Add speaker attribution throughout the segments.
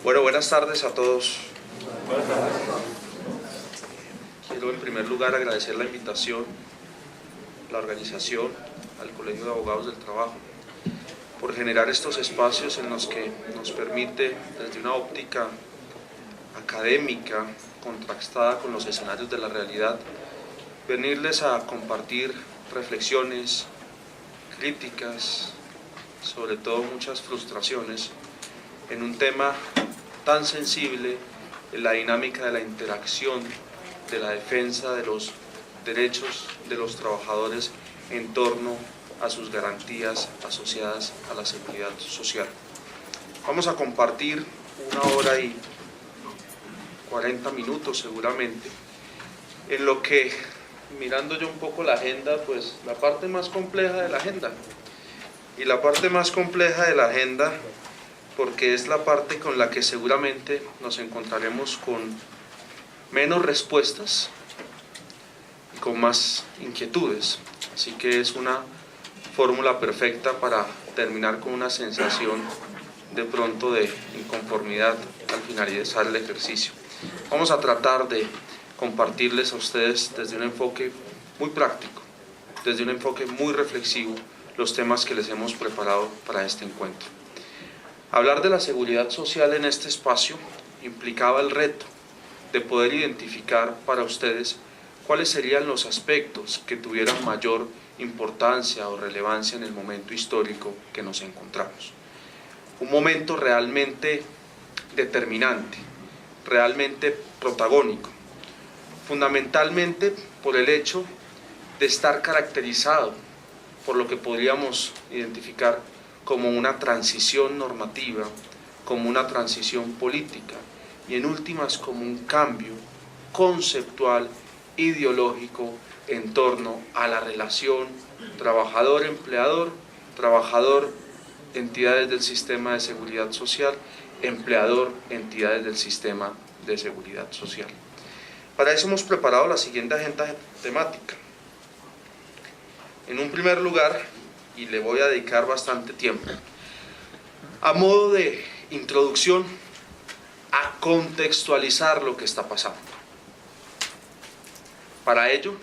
Speaker 1: Bueno, buenas tardes a todos. Quiero en primer lugar agradecer la invitación, la organización, al Colegio de Abogados del Trabajo, por generar estos espacios en los que nos permite, desde una óptica académica, contrastada con los escenarios de la realidad, venirles a compartir reflexiones, críticas, sobre todo muchas frustraciones, en un tema tan sensible, en la dinámica de la interacción, de la defensa de los derechos de los trabajadores en torno a sus garantías asociadas a la seguridad social. Vamos a compartir 1 hora y 40 minutos seguramente, en lo que, mirando yo un poco la agenda, pues la parte más compleja de la agenda, y la parte más compleja de la agenda porque es la parte con la que seguramente nos encontraremos con menos respuestas y con más inquietudes. Así que es una fórmula perfecta para terminar con una sensación de pronto de inconformidad al finalizar el ejercicio. Vamos a tratar de compartirles a ustedes desde un enfoque muy práctico, desde un enfoque muy reflexivo, los temas que les hemos preparado para este encuentro. Hablar de la seguridad social en este espacio implicaba el reto de poder identificar para ustedes cuáles serían los aspectos que tuvieran mayor importancia o relevancia en el momento histórico que nos encontramos. Un momento realmente determinante, realmente protagónico, fundamentalmente por el hecho de estar caracterizado por lo que podríamos identificar como una transición normativa, como una transición política y en últimas como un cambio conceptual, ideológico en torno a la relación trabajador-empleador, trabajador-entidades del sistema de seguridad social, empleador-entidades del sistema de seguridad social. Para eso hemos preparado la siguiente agenda temática. En un primer lugar, y le voy a dedicar bastante tiempo, a modo de introducción, a contextualizar lo que está pasando. Para ello,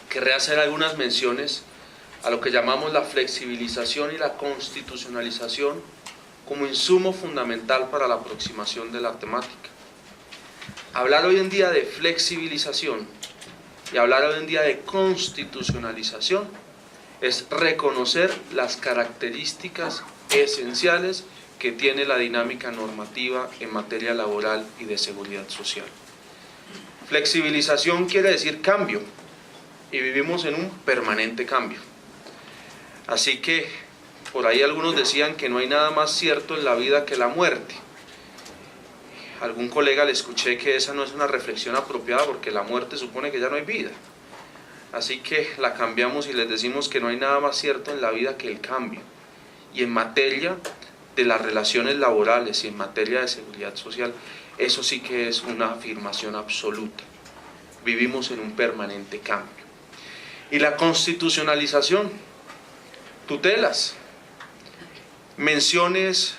Speaker 1: querré hacer algunas menciones a lo que llamamos la flexibilización y la constitucionalización como insumo fundamental para la aproximación de la temática. Hablar hoy en día de flexibilización y hablar hoy en día de constitucionalización es reconocer las características esenciales que tiene la dinámica normativa en materia laboral y de seguridad social. Flexibilización quiere decir cambio, y vivimos en un permanente cambio. Así que, por ahí algunos decían que no hay nada más cierto en la vida que la muerte. A algún colega le escuché que esa no es una reflexión apropiada porque la muerte supone que ya no hay vida. Así que la cambiamos y les decimos que no hay nada más cierto en la vida que el cambio. Y en materia de las relaciones laborales y en materia de seguridad social, eso sí que es una afirmación absoluta. Vivimos en un permanente cambio. Y la constitucionalización, tutelas, menciones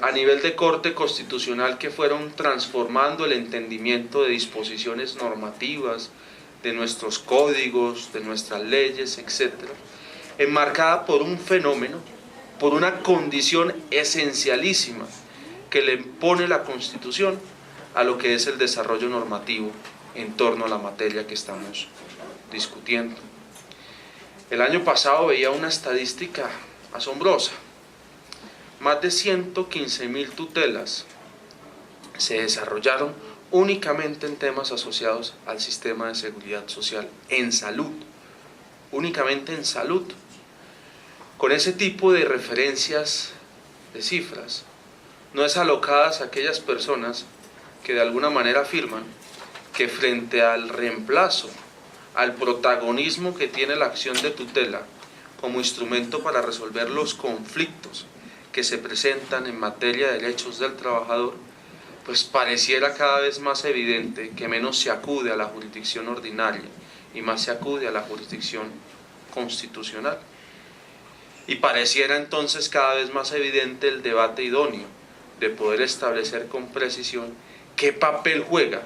Speaker 1: a nivel de corte constitucional que fueron transformando el entendimiento de disposiciones normativas, de nuestros códigos, de nuestras leyes, etc., enmarcada por un fenómeno, por una condición esencialísima que le impone la Constitución a lo que es el desarrollo normativo en torno a la materia que estamos discutiendo. El año pasado veía una estadística asombrosa. Más de 115.000 tutelas se desarrollaron únicamente en temas asociados al sistema de seguridad social, en salud, únicamente en salud. Con ese tipo de referencias, de cifras, no es alocadas a aquellas personas que de alguna manera afirman que frente al reemplazo, al protagonismo que tiene la acción de tutela como instrumento para resolver los conflictos que se presentan en materia de derechos del trabajador, pues pareciera cada vez más evidente que menos se acude a la jurisdicción ordinaria y más se acude a la jurisdicción constitucional. Y pareciera entonces cada vez más evidente el debate idóneo de poder establecer con precisión qué papel juega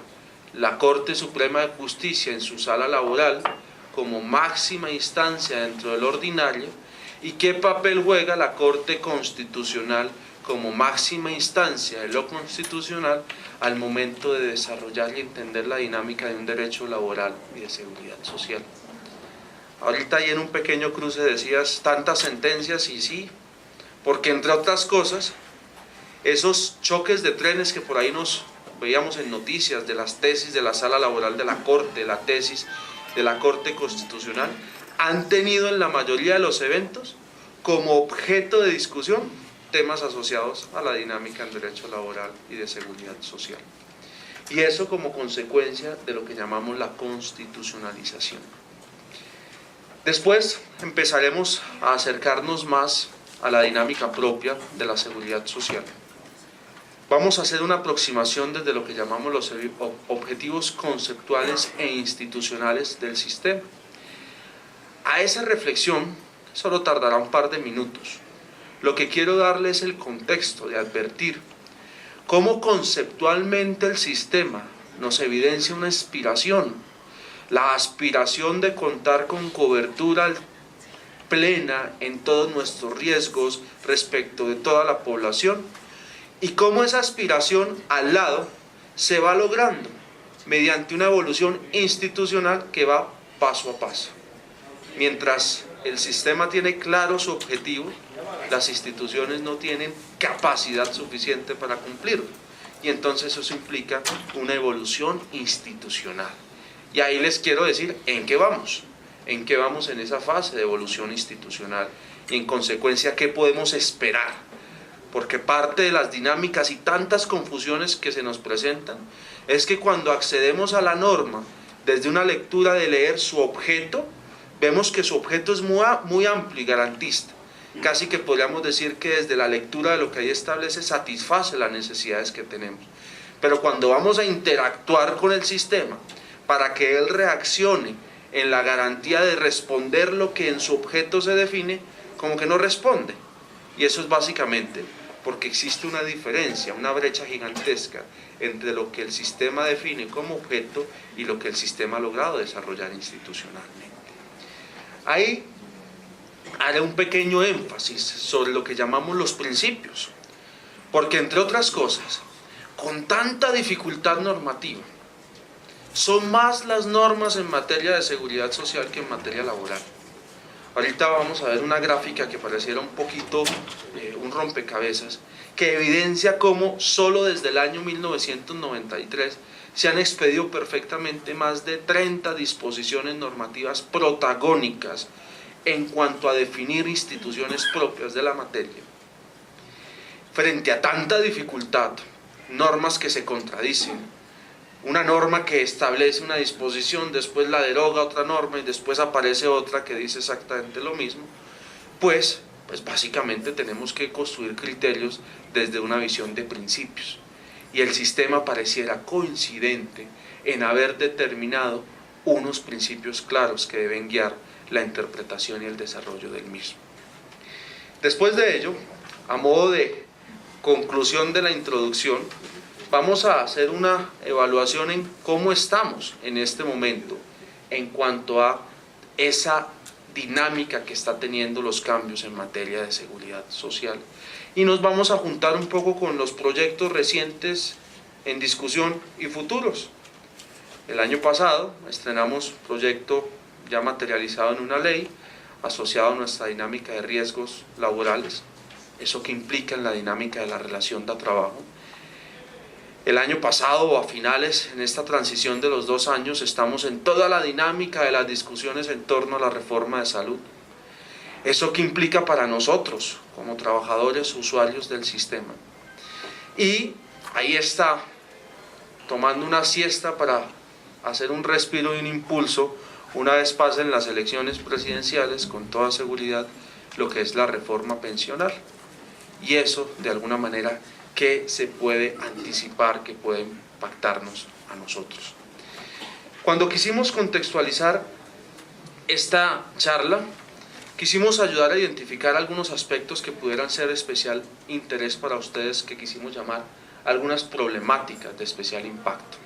Speaker 1: la Corte Suprema de Justicia en su sala laboral como máxima instancia dentro del ordinario y qué papel juega la Corte Constitucional como máxima instancia de lo constitucional al momento de desarrollar y entender la dinámica de un derecho laboral y de seguridad social. Ahorita ahí en un pequeño cruce decías tantas sentencias y sí, porque entre otras cosas, esos choques de trenes que por ahí nos veíamos en noticias de las tesis de la sala laboral de la Corte, la tesis de la Corte Constitucional, han tenido en la mayoría de los eventos como objeto de discusión temas asociados a la dinámica en derecho laboral y de seguridad social. Y eso como consecuencia de lo que llamamos la constitucionalización. Después empezaremos a acercarnos más a la dinámica propia de la seguridad social. Vamos a hacer una aproximación desde lo que llamamos los objetivos conceptuales e institucionales del sistema. A esa reflexión solo tardará un par de minutos. Lo que quiero darle es el contexto de advertir cómo conceptualmente el sistema nos evidencia una aspiración, la aspiración de contar con cobertura plena en todos nuestros riesgos respecto de toda la población, y cómo esa aspiración al lado se va logrando mediante una evolución institucional que va paso a paso. Mientras el sistema tiene claro su objetivo, las instituciones no tienen capacidad suficiente para cumplirlo, y entonces eso implica una evolución institucional. Y ahí les quiero decir en qué vamos en esa fase de evolución institucional y en consecuencia qué podemos esperar, porque parte de las dinámicas y tantas confusiones que se nos presentan es que cuando accedemos a la norma desde una lectura de leer su objeto, vemos que su objeto es muy amplio y garantista. Casi que podríamos decir que desde la lectura de lo que ahí establece satisface las necesidades que tenemos. Pero cuando vamos a interactuar con el sistema para que él reaccione en la garantía de responder lo que en su objeto se define, como que no responde. Y eso es básicamente porque existe una diferencia, una brecha gigantesca entre lo que el sistema define como objeto y lo que el sistema ha logrado desarrollar institucionalmente. Ahí haré un pequeño énfasis sobre lo que llamamos los principios, porque entre otras cosas, con tanta dificultad normativa, son más las normas en materia de seguridad social que en materia laboral. Ahorita vamos a ver una gráfica que pareciera un poquito un rompecabezas, que evidencia cómo solo desde el año 1993 se han expedido perfectamente más de 30 disposiciones normativas protagónicas en cuanto a definir instituciones propias de la materia. Frente a tanta dificultad, normas que se contradicen, una norma que establece una disposición, después la deroga otra norma y después aparece otra que dice exactamente lo mismo, pues básicamente tenemos que construir criterios desde una visión de principios. Y el sistema pareciera coincidente en haber determinado unos principios claros que deben guiar la interpretación y el desarrollo del mismo. Después de ello, a modo de conclusión de la introducción, vamos a hacer una evaluación en cómo estamos en este momento en cuanto a esa dinámica que está teniendo los cambios en materia de seguridad social. Y nos vamos a juntar un poco con los proyectos recientes en discusión y futuros. El año pasado estrenamos proyecto ya materializado en una ley asociado a nuestra dinámica de riesgos laborales, eso que implica en la dinámica de la relación de trabajo. El año pasado o a finales, en esta transición de los 2 años, estamos en toda la dinámica de las discusiones en torno a la reforma de salud. Eso que implica para nosotros, como trabajadores, usuarios del sistema. Y ahí está, tomando una siesta para hacer un respiro y un impulso, una vez pasen las elecciones presidenciales, con toda seguridad, lo que es la reforma pensional. Y eso, de alguna manera, que se puede anticipar, que puede impactarnos a nosotros. Cuando quisimos contextualizar esta charla, quisimos ayudar a identificar algunos aspectos que pudieran ser de especial interés para ustedes, que quisimos llamar algunas problemáticas de especial impacto.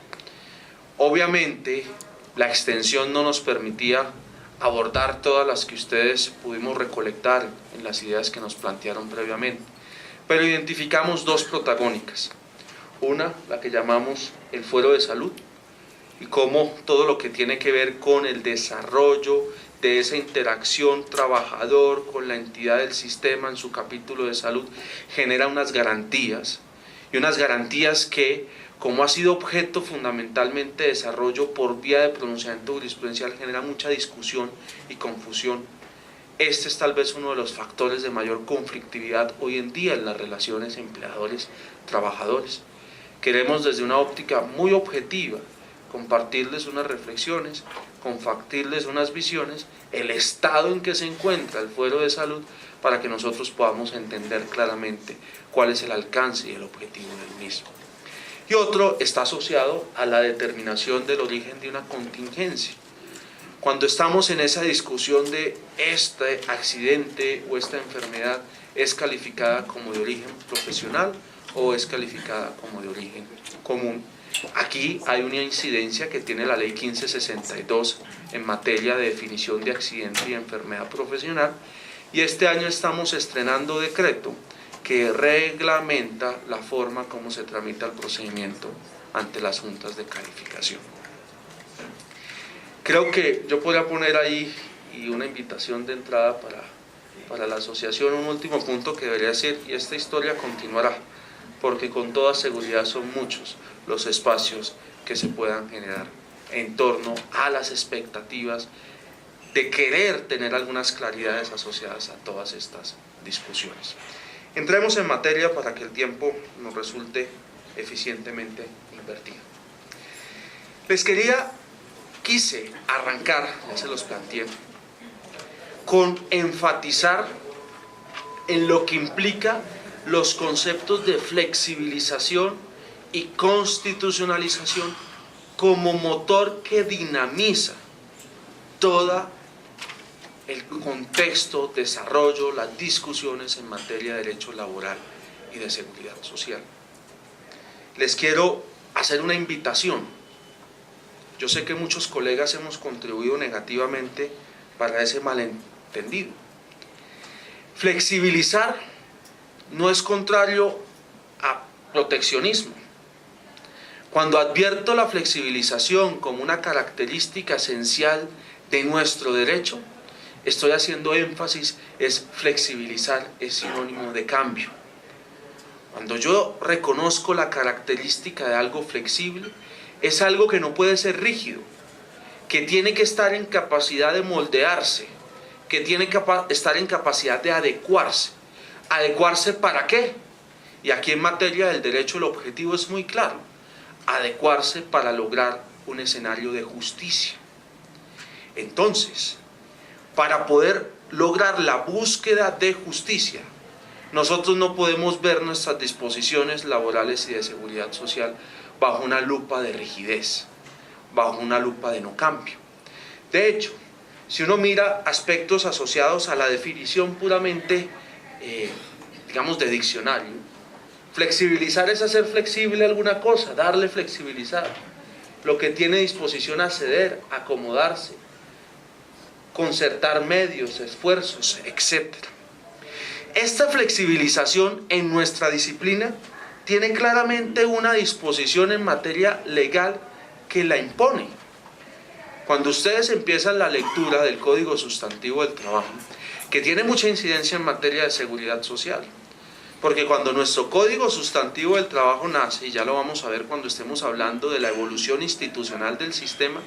Speaker 1: Obviamente, la extensión no nos permitía abordar todas las que ustedes pudimos recolectar en las ideas que nos plantearon previamente, pero identificamos dos protagónicas. Una, la que llamamos el fuero de salud, y cómo todo lo que tiene que ver con el desarrollo de esa interacción trabajador con la entidad del sistema en su capítulo de salud genera unas garantías, y unas garantías que, como ha sido objeto fundamentalmente de desarrollo por vía de pronunciamiento jurisprudencial, genera mucha discusión y confusión. Este es tal vez uno de los factores de mayor conflictividad hoy en día en las relaciones empleadores-trabajadores. Queremos, desde una óptica muy objetiva, compartirles unas reflexiones, compartirles unas visiones, el estado en que se encuentra el fuero de salud, para que nosotros podamos entender claramente cuál es el alcance y el objetivo del mismo. Y otro está asociado a la determinación del origen de una contingencia. Cuando estamos en esa discusión de este accidente o esta enfermedad, ¿es calificada como de origen profesional o es calificada como de origen común? Aquí hay una incidencia que tiene la ley 1562 en materia de definición de accidente y enfermedad profesional, y este año estamos estrenando decreto que reglamenta la forma como se tramita el procedimiento ante las juntas de calificación. Creo que yo podría poner ahí y una invitación de entrada para la asociación, un último punto que debería decir, y esta historia continuará, porque con toda seguridad son muchos los espacios que se puedan generar en torno a las expectativas de querer tener algunas claridades asociadas a todas estas discusiones. Entremos en materia para que el tiempo nos resulte eficientemente invertido. Quise arrancar, ya se los planteé, con enfatizar en lo que implica los conceptos de flexibilización y constitucionalización como motor que dinamiza todo el contexto, desarrollo, las discusiones en materia de derecho laboral y de seguridad social. Les quiero hacer una invitación. Yo sé que muchos colegas hemos contribuido negativamente para ese malentendido. Flexibilizar no es contrario a proteccionismo. Cuando advierto la flexibilización como una característica esencial de nuestro derecho, estoy haciendo énfasis, flexibilizar es sinónimo de cambio. Cuando yo reconozco la característica de algo flexible, es algo que no puede ser rígido, que tiene que estar en capacidad de moldearse, que tiene que estar en capacidad de adecuarse. ¿Adecuarse para qué? Y aquí en materia del derecho el objetivo es muy claro: adecuarse para lograr un escenario de justicia. Entonces, para poder lograr la búsqueda de justicia, nosotros no podemos ver nuestras disposiciones laborales y de seguridad social bajo una lupa de rigidez, bajo una lupa de no cambio. De hecho, si uno mira aspectos asociados a la definición puramente, digamos, de diccionario, flexibilizar es hacer flexible alguna cosa, darle flexibilizar. Lo que tiene disposición a ceder, acomodarse, concertar medios, esfuerzos, etc. Esta flexibilización en nuestra disciplina tiene claramente una disposición en materia legal que la impone. Cuando ustedes empiezan la lectura del Código Sustantivo del Trabajo, que tiene mucha incidencia en materia de seguridad social, porque cuando nuestro Código Sustantivo del Trabajo nace, y ya lo vamos a ver cuando estemos hablando de la evolución institucional del sistema,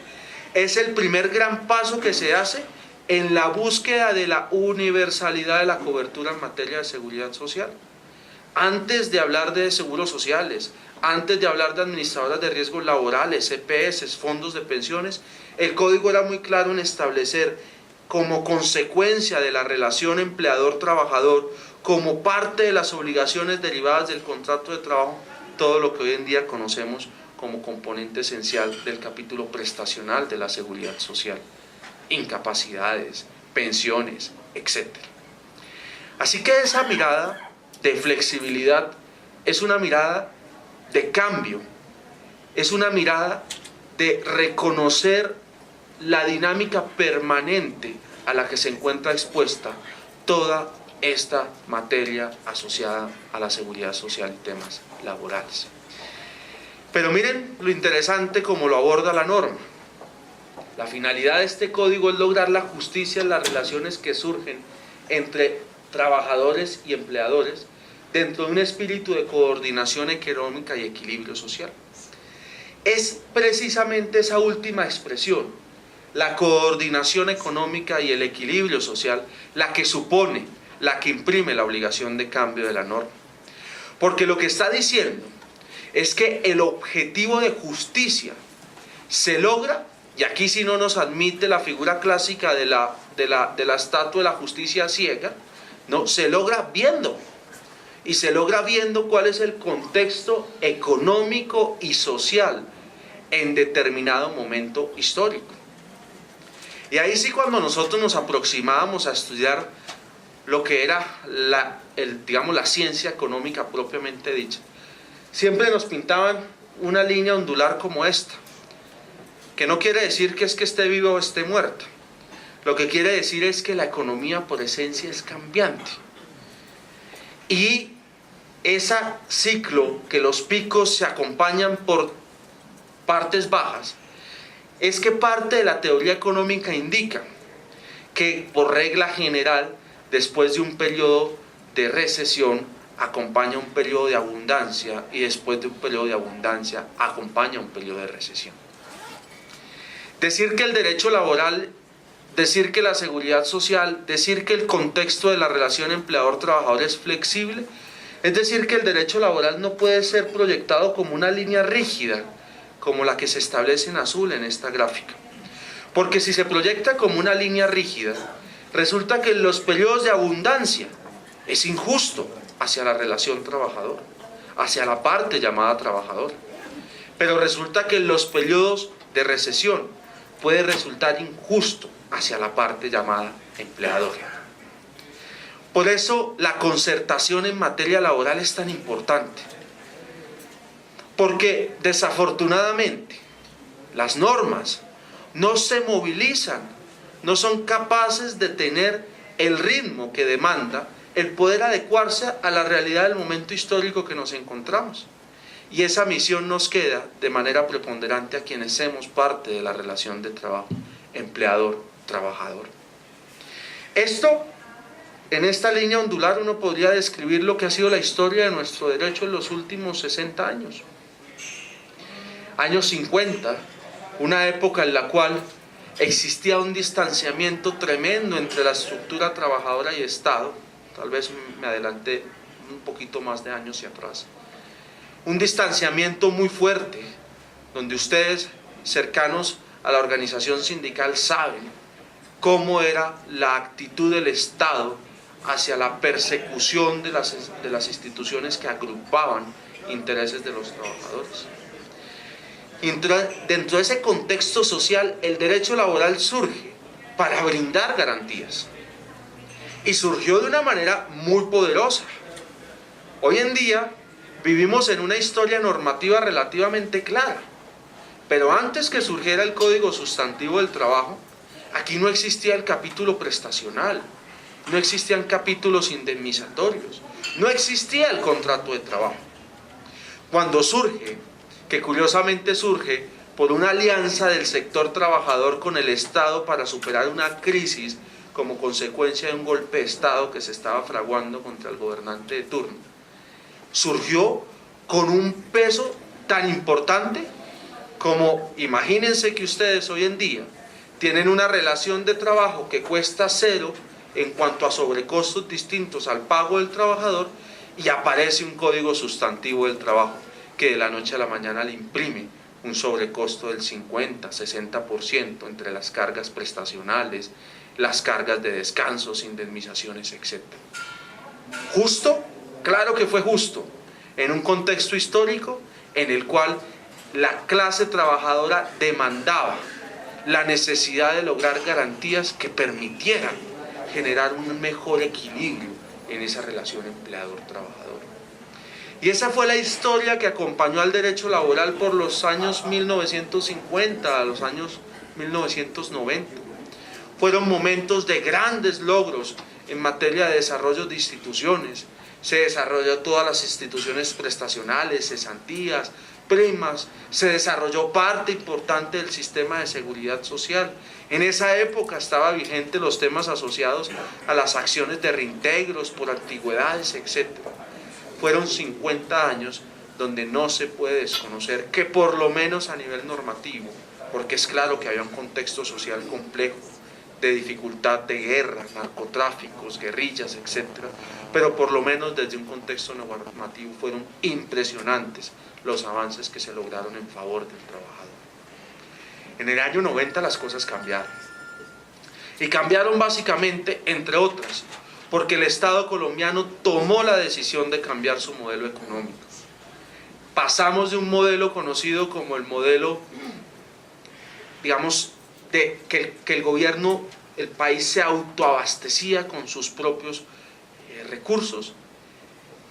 Speaker 1: es el primer gran paso que se hace en la búsqueda de la universalidad de la cobertura en materia de seguridad social. Antes de hablar de seguros sociales, antes de hablar de administradoras de riesgos laborales, EPS, fondos de pensiones, el Código era muy claro en establecer como consecuencia de la relación empleador-trabajador, como parte de las obligaciones derivadas del contrato de trabajo, todo lo que hoy en día conocemos como componente esencial del capítulo prestacional de la seguridad social: incapacidades, pensiones, etc. Así que esa mirada de flexibilidad es una mirada de cambio, es una mirada de reconocer la dinámica permanente a la que se encuentra expuesta toda esta materia asociada a la seguridad social y temas laborales. Pero miren lo interesante como lo aborda la norma. La finalidad de este código es lograr la justicia en las relaciones que surgen entre trabajadores y empleadores dentro de un espíritu de coordinación económica y equilibrio social. Es precisamente esa última expresión, la coordinación económica y el equilibrio social, la que supone, la que imprime la obligación de cambio de la norma. Porque lo que está diciendo es que el objetivo de justicia se logra, y aquí sí no nos admite la figura clásica de la estatua de la justicia ciega, no, se logra viendo. Y se logra viendo cuál es el contexto económico y social en determinado momento histórico. Y ahí sí, cuando nosotros nos aproximábamos a estudiar lo que era la ciencia económica propiamente dicha, siempre nos pintaban una línea ondular como esta, que no quiere decir que es que esté viva o esté muerta. Lo que quiere decir es que la economía por esencia es cambiante. Y ese ciclo, que los picos se acompañan por partes bajas, es que parte de la teoría económica indica que por regla general, después de un periodo de recesión, acompaña un periodo de abundancia, y después de un periodo de abundancia acompaña un periodo de recesión. Decir que el derecho laboral, decir que la seguridad social, decir que el contexto de la relación empleador-trabajador es flexible, es decir que el derecho laboral no puede ser proyectado como una línea rígida, como la que se establece en azul en esta gráfica. Porque si se proyecta como una línea rígida, resulta que en los periodos de abundancia es injusto hacia la relación trabajador, hacia la parte llamada trabajador. Pero resulta que en los periodos de recesión puede resultar injusto hacia la parte llamada empleador. Por eso la concertación en materia laboral es tan importante. Porque desafortunadamente las normas no se movilizan, no son capaces de tener el ritmo que demanda el poder adecuarse a la realidad del momento histórico que nos encontramos. Y esa misión nos queda de manera preponderante a quienes somos parte de la relación de trabajo, empleador-trabajador. Esto, en esta línea ondular, uno podría describir lo que ha sido la historia de nuestro derecho en los últimos 60 años. Años 50, una época en la cual existía un distanciamiento tremendo entre la estructura trabajadora y Estado. Tal vez me adelanté un poquito más de años hacia atrás. Un distanciamiento muy fuerte, donde ustedes, cercanos a la organización sindical, saben cómo era la actitud del Estado hacia la persecución de las instituciones que agrupaban intereses de los trabajadores. Y dentro de ese contexto social, el derecho laboral surge para brindar garantías. Y surgió de una manera muy poderosa. Hoy en día vivimos en una historia normativa relativamente clara. Pero antes que surgiera el Código Sustantivo del Trabajo, aquí no existía el capítulo prestacional, no existían capítulos indemnizatorios, no existía el contrato de trabajo. Cuando surge, que curiosamente surge por una alianza del sector trabajador con el Estado para superar una crisis como consecuencia de un golpe de Estado que se estaba fraguando contra el gobernante de turno, surgió con un peso tan importante como, imagínense que ustedes hoy en día tienen una relación de trabajo que cuesta cero en cuanto a sobrecostos distintos al pago del trabajador, y aparece un Código Sustantivo del Trabajo que de la noche a la mañana le imprime un sobrecosto del 50-60% entre las cargas prestacionales, las cargas de descansos, indemnizaciones, etc. ¿Justo? Claro que fue justo, en un contexto histórico en el cual la clase trabajadora demandaba la necesidad de lograr garantías que permitieran generar un mejor equilibrio en esa relación empleador-trabajador. Y esa fue la historia que acompañó al derecho laboral por los años 1950 a los años 1990. Fueron momentos de grandes logros en materia de desarrollo de instituciones. Se desarrolló todas las instituciones prestacionales, cesantías, primas, se desarrolló parte importante del sistema de seguridad social. En esa época estaba vigente los temas asociados a las acciones de reintegros por antigüedades, etc. Fueron 50 años donde no se puede desconocer que por lo menos a nivel normativo, porque es claro que había un contexto social complejo, de dificultad de guerra, narcotráficos, guerrillas, etc. Pero por lo menos desde un contexto normativo fueron impresionantes los avances que se lograron en favor del trabajador. En el año 90 las cosas cambiaron. Y cambiaron básicamente, entre otras, porque el Estado colombiano tomó la decisión de cambiar su modelo económico. Pasamos de un modelo conocido como el modelo, digamos, de que el gobierno, el país se autoabastecía con sus propios recursos.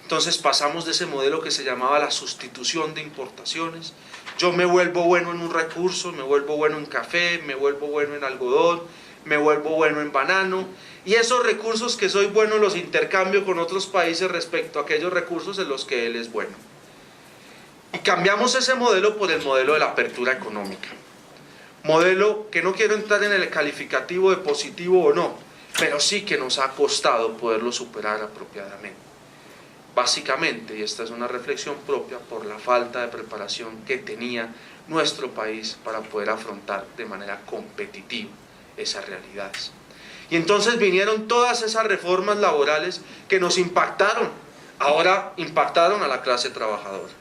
Speaker 1: Entonces pasamos de ese modelo que se llamaba la sustitución de importaciones. Yo me vuelvo bueno en un recurso, me vuelvo bueno en café, me vuelvo bueno en algodón, me vuelvo bueno en banano, y esos recursos que soy bueno los intercambio con otros países respecto a aquellos recursos en los que él es bueno. Y cambiamos ese modelo por el modelo de la apertura económica. Modelo que no quiero entrar en el calificativo de positivo o no, pero sí que nos ha costado poderlo superar apropiadamente. Básicamente, y esta es una reflexión propia, por la falta de preparación que tenía nuestro país para poder afrontar de manera competitiva esas realidades. Y entonces vinieron todas esas reformas laborales que nos impactaron, ahora impactaron a la clase trabajadora.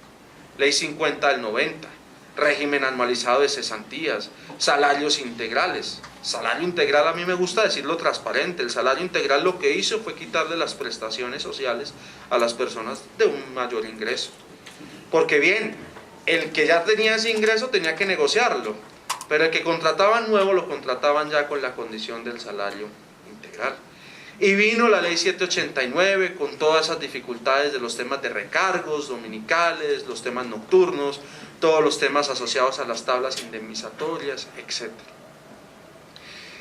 Speaker 1: Ley 50 del 90, régimen anualizado de cesantías, salarios integrales. Salario integral, a mí me gusta decirlo transparente, el salario integral lo que hizo fue quitarle las prestaciones sociales a las personas de un mayor ingreso. Porque bien, el que ya tenía ese ingreso tenía que negociarlo, pero el que contrataban nuevo lo contrataban ya con la condición del salario integral. Y vino la ley 789 con todas esas dificultades de los temas de recargos dominicales, los temas nocturnos, todos los temas asociados a las tablas indemnizatorias, etc.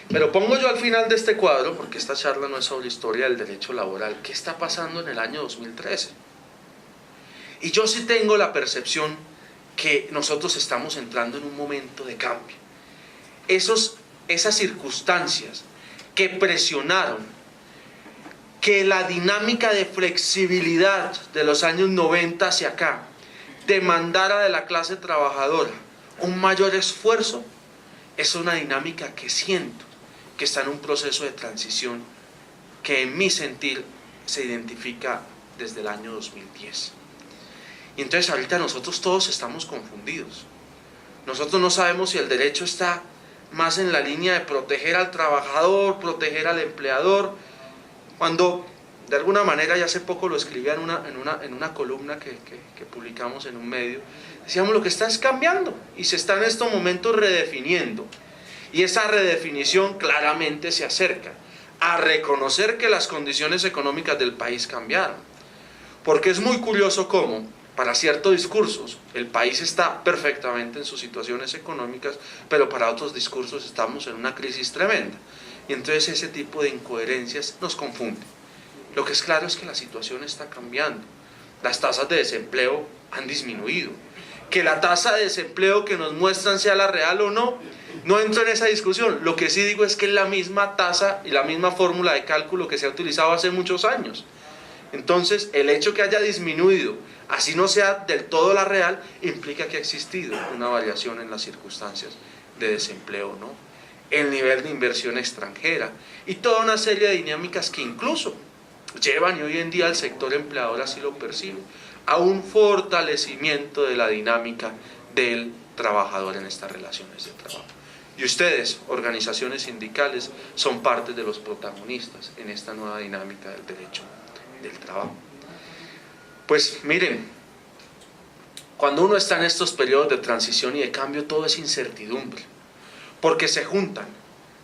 Speaker 1: Pero pongo yo al final de este cuadro, porque esta charla no es sobre historia del derecho laboral, ¿qué está pasando en el año 2013? Y yo sí tengo la percepción que nosotros estamos entrando en un momento de cambio. Esas circunstancias que presionaron que la dinámica de flexibilidad de los años 90 hacia acá demandara de la clase trabajadora un mayor esfuerzo, es una dinámica que siento que está en un proceso de transición que en mi sentir se identifica desde el año 2010. Y entonces ahorita nosotros todos estamos confundidos. Nosotros no sabemos si el derecho está más en la línea de proteger al trabajador, proteger al empleador, cuando de alguna manera, ya hace poco lo escribía en una columna que publicamos en un medio, decíamos lo que está es cambiando y se está en estos momentos redefiniendo. Y esa redefinición claramente se acerca a reconocer que las condiciones económicas del país cambiaron. Porque es muy curioso cómo, para ciertos discursos, el país está perfectamente en sus situaciones económicas, pero para otros discursos estamos en una crisis tremenda. Y entonces ese tipo de incoherencias nos confunde. Lo que es claro es que la situación está cambiando. Las tasas de desempleo han disminuido. Que la tasa de desempleo que nos muestran sea la real o no, no entro en esa discusión. Lo que sí digo es que es la misma tasa y la misma fórmula de cálculo que se ha utilizado hace muchos años. Entonces, el hecho que haya disminuido, así no sea del todo la real, implica que ha existido una variación en las circunstancias de desempleo, ¿no? El nivel de inversión extranjera y toda una serie de dinámicas que incluso llevan, y hoy en día el sector empleador así lo percibe, a un fortalecimiento de la dinámica del trabajador en estas relaciones de trabajo. Y ustedes, organizaciones sindicales, son parte de los protagonistas en esta nueva dinámica del derecho del trabajo. Pues miren, cuando uno está en estos periodos de transición y de cambio, todo es incertidumbre. porque se juntan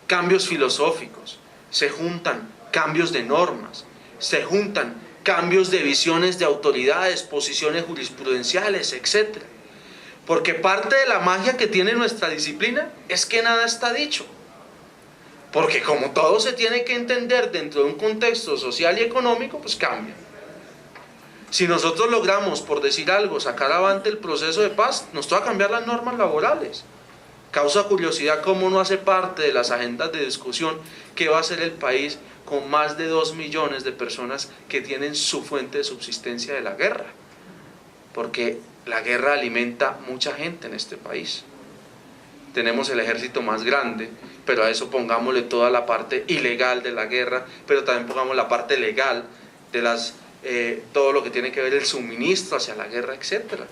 Speaker 1: cambios filosóficos, se juntan cambios de normas, se juntan cambios de visiones de autoridades, posiciones jurisprudenciales, etc. Porque parte de la magia que tiene nuestra disciplina es que nada está dicho. Porque como todo se tiene que entender dentro de un contexto social y económico, pues cambia. Si nosotros logramos, por decir algo, sacar avante el proceso de paz, nos toca cambiar las normas laborales. Causa curiosidad cómo no hace parte de las agendas de discusión qué va a hacer el país con más de 2 millones de personas que tienen su fuente de subsistencia de la guerra. Porque la guerra alimenta mucha gente en este país. Tenemos el ejército más grande, pero a eso pongámosle toda la parte ilegal de la guerra, pero también pongamos la parte legal de todo lo que tiene que ver el suministro hacia la guerra, etc.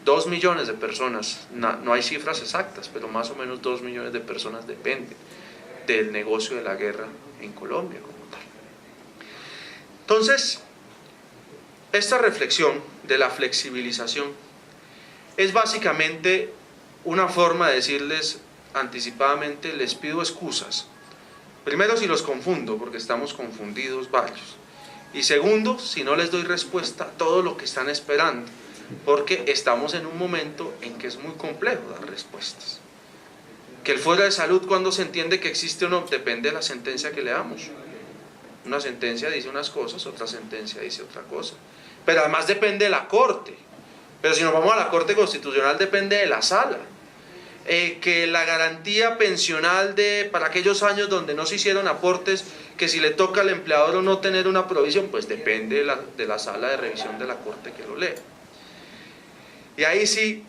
Speaker 1: 2 millones de personas, no hay cifras exactas, pero más o menos 2 millones de personas dependen del negocio de la guerra en Colombia como tal. Entonces, esta reflexión de la flexibilización es básicamente una forma de decirles anticipadamente, les pido excusas. Primero, si los confundo, porque estamos confundidos varios. Y segundo, si no les doy respuesta a todo lo que están esperando, porque estamos en un momento en que es muy complejo dar respuestas. Que el fuera de salud, cuando se entiende que existe o no, depende de la sentencia que leamos. Una sentencia dice unas cosas, otra sentencia dice otra cosa. Pero además depende de la Corte. Pero si nos vamos a la Corte Constitucional, depende de la Sala. Que la garantía pensional para aquellos años donde no se hicieron aportes, que si le toca al empleador o no tener una provisión, pues depende de la Sala de revisión de la Corte que lo lee. Y ahí sí,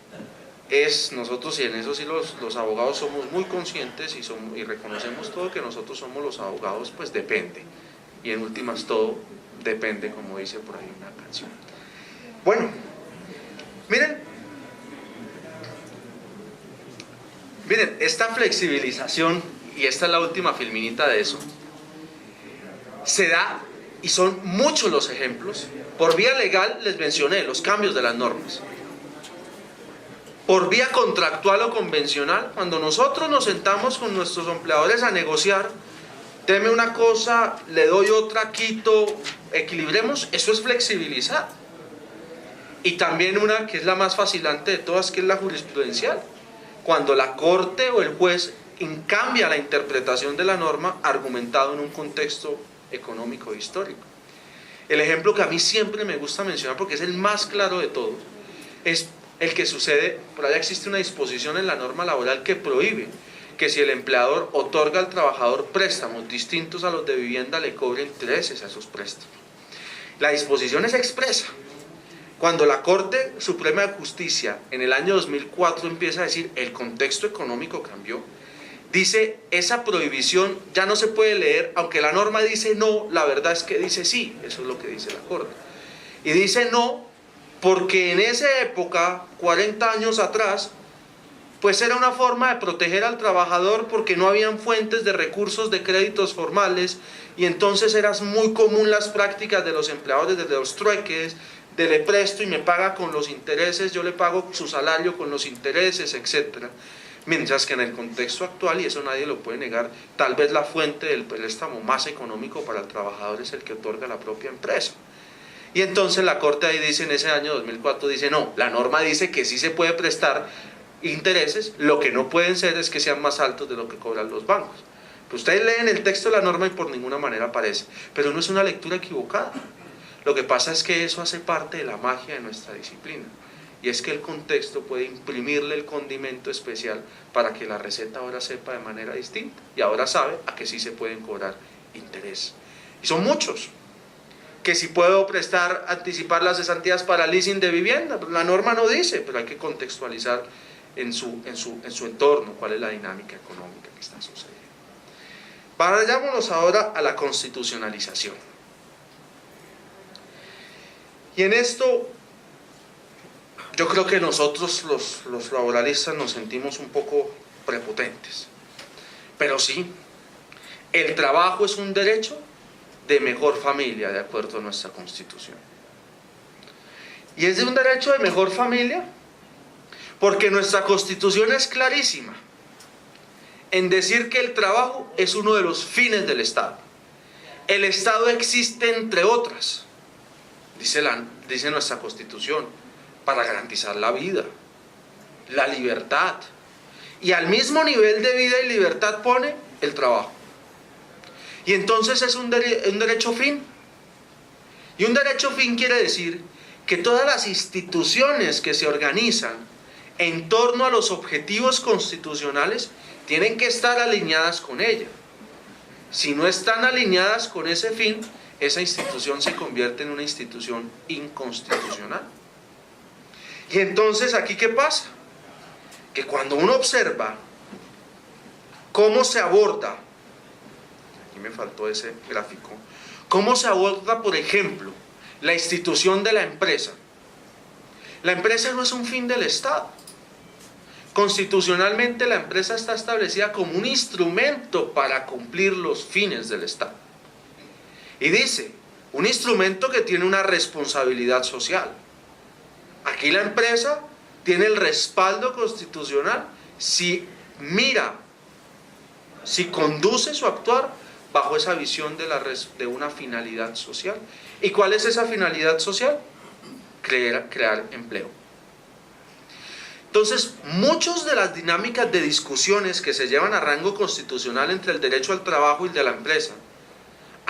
Speaker 1: nosotros y en eso sí los abogados somos muy conscientes y reconocemos todo que nosotros somos los abogados, pues depende. Y en últimas todo depende, como dice por ahí una canción. Bueno, miren, esta flexibilización, y esta es la última filminita de eso, se da, y son muchos los ejemplos. Por vía legal les mencioné los cambios de las normas. Por vía contractual o convencional, cuando nosotros nos sentamos con nuestros empleadores a negociar, deme una cosa, le doy otra, quito, equilibremos, eso es flexibilizar. Y también una que es la más fascinante de todas, que es la jurisprudencial. Cuando la Corte o el juez cambia la interpretación de la norma argumentado en un contexto económico e histórico. El ejemplo que a mí siempre me gusta mencionar, porque es el más claro de todos, es el que sucede, por allá existe una disposición en la norma laboral que prohíbe que si el empleador otorga al trabajador préstamos distintos a los de vivienda, le cobre intereses a esos préstamos. La disposición es expresa. Cuando la Corte Suprema de Justicia en el año 2004 empieza a decir el contexto económico cambió, dice esa prohibición ya no se puede leer, aunque la norma dice no, la verdad es que dice sí, eso es lo que dice la Corte. Y dice no porque en esa época, 40 años atrás, pues era una forma de proteger al trabajador porque no habían fuentes de recursos de créditos formales y entonces eran muy común las prácticas de los empleadores de los trueques, de le presto y me paga con los intereses, yo le pago su salario con los intereses, etc. Mientras que en el contexto actual, y eso nadie lo puede negar, tal vez la fuente del préstamo más económico para el trabajador es el que otorga la propia empresa. Y entonces la Corte ahí dice, en ese año 2004, dice no, la norma dice que sí se puede prestar intereses, lo que no pueden ser es que sean más altos de lo que cobran los bancos. Pues ustedes leen el texto de la norma y por ninguna manera aparece, pero no es una lectura equivocada. Lo que pasa es que eso hace parte de la magia de nuestra disciplina, y es que el contexto puede imprimirle el condimento especial para que la receta ahora sepa de manera distinta, y ahora sabe a que sí se pueden cobrar interés. Y son muchos. Que si puedo anticipar las cesantías para leasing de vivienda, la norma no dice, pero hay que contextualizar en su entorno cuál es la dinámica económica que está sucediendo. Vayámonos ahora a la constitucionalización. Y en esto, yo creo que nosotros los laboralistas nos sentimos un poco prepotentes. Pero sí, el trabajo es un derecho de mejor familia, de acuerdo a nuestra Constitución. Y es de un derecho de mejor familia porque nuestra Constitución es clarísima. en decir que el trabajo es uno de los fines del Estado. El Estado existe entre otras, dice nuestra Constitución, para garantizar la vida, la libertad. Y al mismo nivel de vida y libertad pone el trabajo. Y entonces es un derecho fin. Y un derecho fin quiere decir que todas las instituciones que se organizan en torno a los objetivos constitucionales tienen que estar alineadas con ella. Si no están alineadas con ese fin, esa institución se convierte en una institución inconstitucional. Y entonces, ¿aquí qué pasa? Que cuando uno observa cómo se aborda, aquí me faltó ese gráfico, cómo se aborda, por ejemplo, la institución de la empresa. La empresa no es un fin del Estado. Constitucionalmente la empresa está establecida como un instrumento para cumplir los fines del Estado. Y dice, un instrumento que tiene una responsabilidad social. Aquí la empresa tiene el respaldo constitucional si mira, si conduce su actuar bajo esa visión de una finalidad social. ¿Y cuál es esa finalidad social? Crear empleo. Entonces, muchas de las dinámicas de discusiones que se llevan a rango constitucional entre el derecho al trabajo y el de la empresa,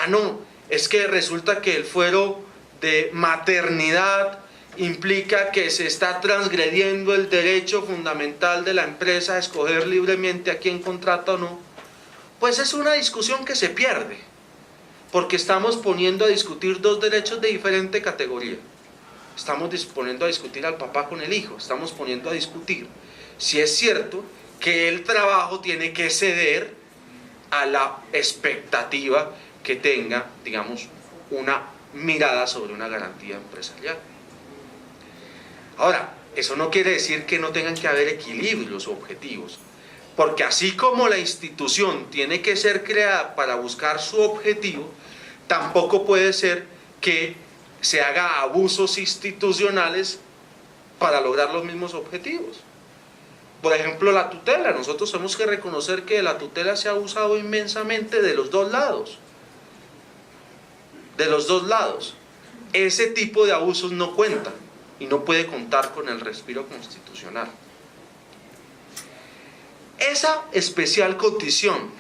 Speaker 1: no, es que resulta que el fuero de maternidad implica que se está transgrediendo el derecho fundamental de la empresa a escoger libremente a quién contrata o no. Pues es una discusión que se pierde, porque estamos poniendo a discutir dos derechos de diferente categoría. Estamos poniendo a discutir al papá con el hijo, estamos poniendo a discutir si es cierto que el trabajo tiene que ceder a la expectativa que tenga, digamos, una mirada sobre una garantía empresarial. Ahora, eso no quiere decir que no tengan que haber equilibrios o objetivos, porque así como la institución tiene que ser creada para buscar su objetivo, tampoco puede ser que se haga abusos institucionales para lograr los mismos objetivos. Por ejemplo, la tutela. Nosotros tenemos que reconocer que la tutela se ha abusado inmensamente de los dos lados. De los dos lados. Ese tipo de abusos no cuenta y no puede contar con el respiro constitucional. Esa especial condición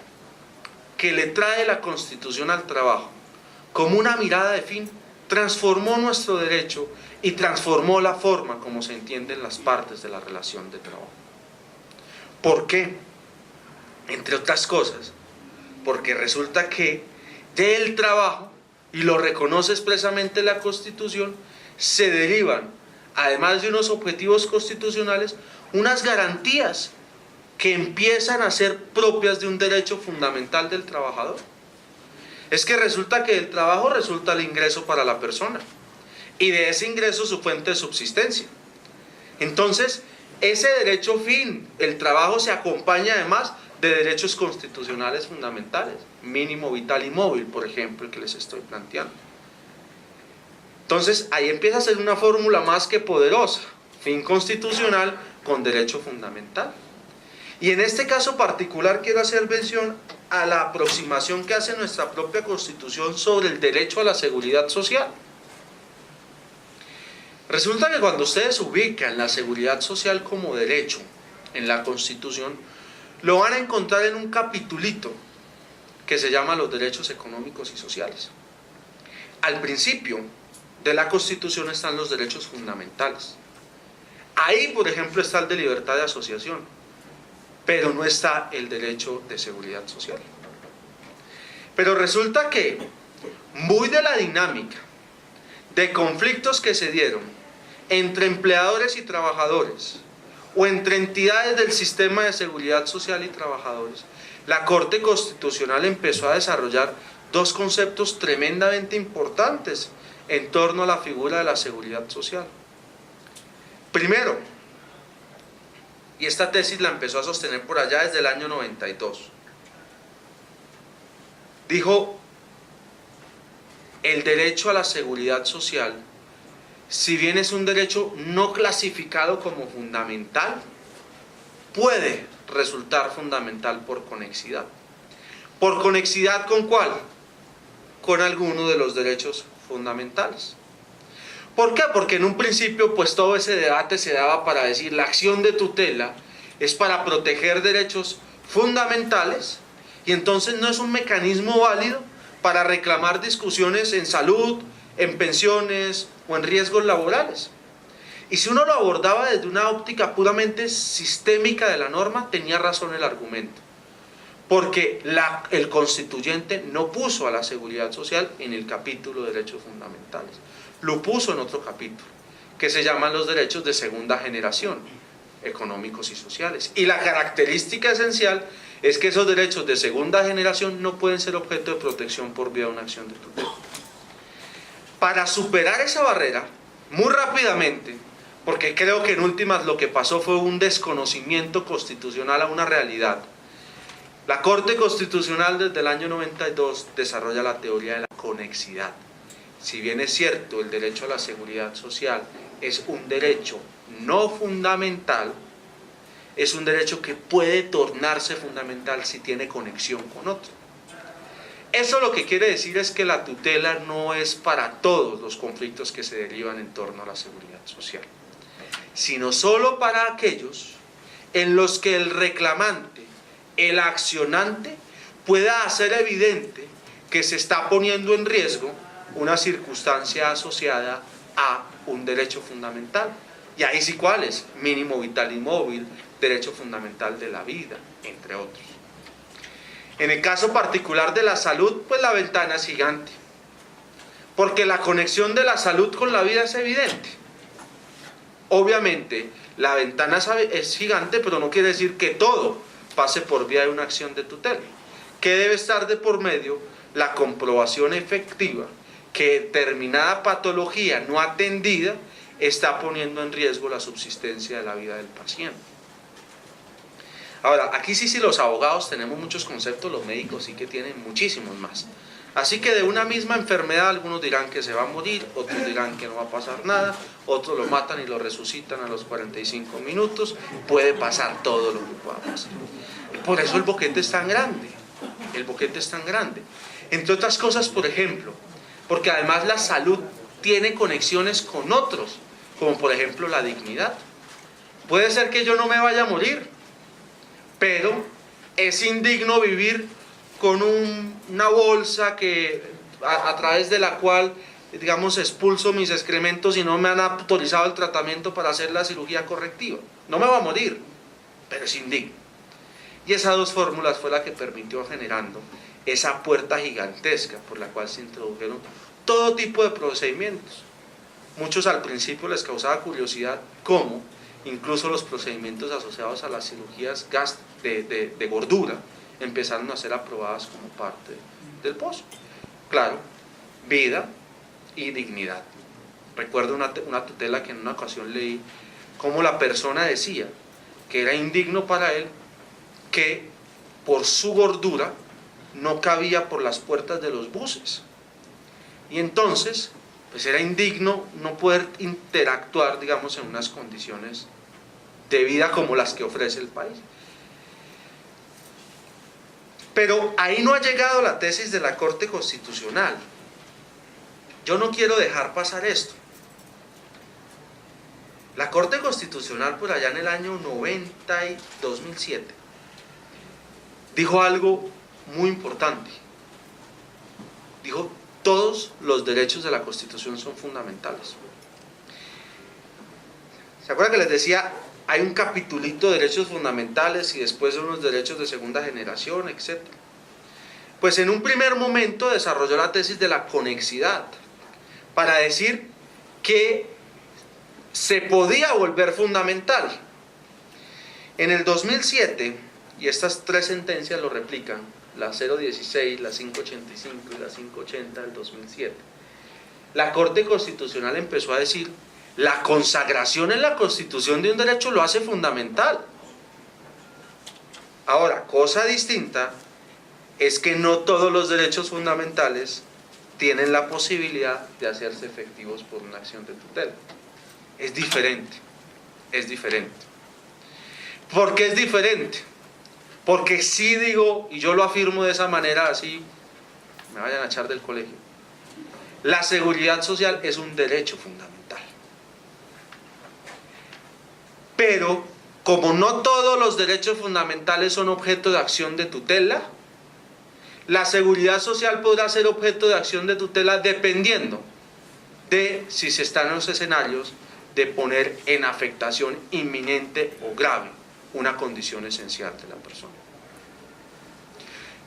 Speaker 1: que le trae la Constitución al trabajo como una mirada de fin transformó nuestro derecho y transformó la forma como se entienden las partes de la relación de trabajo. ¿Por qué? Entre otras cosas, porque resulta que del trabajo, y lo reconoce expresamente la Constitución, se derivan, además de unos objetivos constitucionales, unas garantías que empiezan a ser propias de un derecho fundamental del trabajador. Es que resulta que el trabajo resulta el ingreso para la persona y de ese ingreso su fuente de subsistencia. Entonces, ese derecho fin, el trabajo, se acompaña además de derechos constitucionales fundamentales, mínimo vital y móvil, por ejemplo, el que les estoy planteando. Entonces, ahí empieza a ser una fórmula más que poderosa, fin constitucional con derecho fundamental. Y en este caso particular quiero hacer mención a la aproximación que hace nuestra propia Constitución sobre el derecho a la seguridad social. Resulta que cuando ustedes ubican la seguridad social como derecho en la Constitución, lo van a encontrar en un capitulito que se llama los derechos económicos y sociales. Al principio de la Constitución están los derechos fundamentales. Ahí, por ejemplo, está el de libertad de asociación, pero no está el derecho de seguridad social. Pero resulta que, muy de la dinámica de conflictos que se dieron entre empleadores y trabajadores, o entre entidades del sistema de seguridad social y trabajadores, la Corte Constitucional empezó a desarrollar dos conceptos tremendamente importantes en torno a la figura de la seguridad social. Primero, y esta tesis la empezó a sostener por allá desde el año 92, dijo: el derecho a la seguridad social, si bien es un derecho no clasificado como fundamental, puede resultar fundamental por conexidad. ¿Por conexidad con cuál? Con alguno de los derechos fundamentales. ¿Por qué? Porque en un principio pues todo ese debate se daba para decir la acción de tutela es para proteger derechos fundamentales y entonces no es un mecanismo válido para reclamar discusiones en salud, en pensiones o en riesgos laborales. Y si uno lo abordaba desde una óptica puramente sistémica de la norma, tenía razón el argumento. Porque el constituyente no puso a la seguridad social en el capítulo de derechos fundamentales. Lo puso en otro capítulo, que se llaman los derechos de segunda generación, económicos y sociales. Y la característica esencial es que esos derechos de segunda generación no pueden ser objeto de protección por vía de una acción de tutela. Para superar esa barrera, muy rápidamente, porque creo que en últimas lo que pasó fue un desconocimiento constitucional a una realidad, la Corte Constitucional desde el año 92 desarrolla la teoría de la conexidad. Si bien es cierto, el derecho a la seguridad social es un derecho no fundamental, es un derecho que puede tornarse fundamental si tiene conexión con otro. Eso lo que quiere decir es que la tutela no es para todos los conflictos que se derivan en torno a la seguridad social, sino solo para aquellos en los que el reclamante, el accionante, pueda hacer evidente que se está poniendo en riesgo una circunstancia asociada a un derecho fundamental. Y ahí sí, ¿cuáles? Mínimo vital y móvil, derecho fundamental de la vida, entre otros. En el caso particular de la salud, pues la ventana es gigante, porque la conexión de la salud con la vida es evidente. Obviamente, la ventana es gigante, pero no quiere decir que todo pase por vía de una acción de tutela. ¿Qué debe estar de por medio? La comprobación efectiva que determinada patología no atendida está poniendo en riesgo la subsistencia de la vida del paciente. Ahora, aquí sí los abogados tenemos muchos conceptos, los médicos sí que tienen muchísimos más. Así que de una misma enfermedad algunos dirán que se va a morir, otros dirán que no va a pasar nada, otros lo matan y lo resucitan a los 45 minutos, puede pasar todo lo que pueda pasar. Por eso el boquete es tan grande, el boquete es tan grande. Entre otras cosas, por ejemplo, porque además la salud tiene conexiones con otros, como por ejemplo la dignidad. Puede ser que yo no me vaya a morir, pero es indigno vivir con una bolsa que, a través de la cual, digamos, expulso mis excrementos y no me han autorizado el tratamiento para hacer la cirugía correctiva. No me va a morir, pero es indigno. Y esas dos fórmulas fue la que permitió generando esa puerta gigantesca por la cual se introdujeron todo tipo de procedimientos. Muchos al principio les causaba curiosidad cómo incluso los procedimientos asociados a las cirugías de gordura empezaron a ser aprobadas como parte del POS. Claro, vida y dignidad. Recuerdo una tutela que en una ocasión leí cómo la persona decía que era indigno para él que por su gordura no cabía por las puertas de los buses. Y entonces, pues era indigno no poder interactuar, digamos, en unas condiciones de vida como las que ofrece el país. Pero ahí no ha llegado la tesis de la Corte Constitucional. Yo no quiero dejar pasar esto. La Corte Constitucional, por allá en el año 90 y 2007, dijo algo muy importante. Dijo: todos los derechos de la Constitución son fundamentales. ¿Se acuerdan que les decía? Hay un capitulito de derechos fundamentales y después unos derechos de segunda generación, etc. Pues en un primer momento desarrolló la tesis de la conexidad para decir que se podía volver fundamental. En el 2007, y estas tres sentencias lo replican, la 016, la 585 y la 580 del 2007, la Corte Constitucional empezó a decir: la consagración en la Constitución de un derecho lo hace fundamental. Ahora, cosa distinta es que no todos los derechos fundamentales tienen la posibilidad de hacerse efectivos por una acción de tutela. Es diferente, es diferente. ¿Por qué es diferente? Porque sí digo, y yo lo afirmo de esa manera, así me vayan a echar del colegio, la seguridad social es un derecho fundamental. Pero, como no todos los derechos fundamentales son objeto de acción de tutela, la seguridad social podrá ser objeto de acción de tutela dependiendo de si se está en los escenarios de poner en afectación inminente o grave una condición esencial de la persona.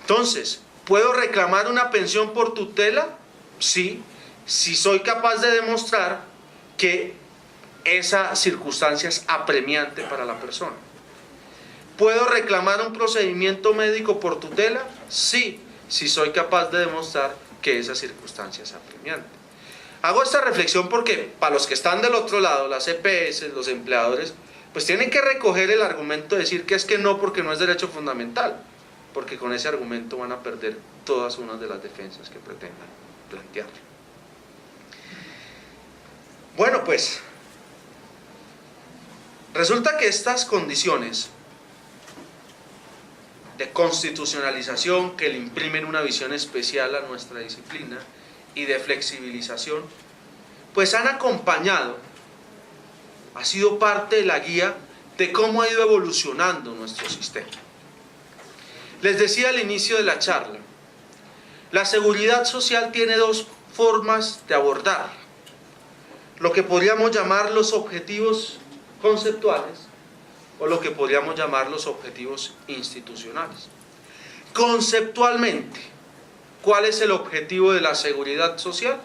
Speaker 1: Entonces, ¿puedo reclamar una pensión por tutela? Sí, si soy capaz de demostrar que esa circunstancia es apremiante para la persona. ¿Puedo reclamar un procedimiento médico por tutela? Sí, si soy capaz de demostrar que esa circunstancia es apremiante. Hago esta reflexión porque para los que están del otro lado, las EPS, los empleadores, pues tienen que recoger el argumento de decir que es que no, porque no es derecho fundamental, porque con ese argumento van a perder todas unas de las defensas que pretendan plantear. Bueno, pues resulta que estas condiciones de constitucionalización que le imprimen una visión especial a nuestra disciplina y de flexibilización, pues han acompañado, ha sido parte de la guía de cómo ha ido evolucionando nuestro sistema. Les decía al inicio de la charla, la seguridad social tiene dos formas de abordar lo que podríamos llamar los objetivos conceptuales o lo que podríamos llamar los objetivos institucionales. Conceptualmente, ¿cuál es el objetivo de la seguridad social?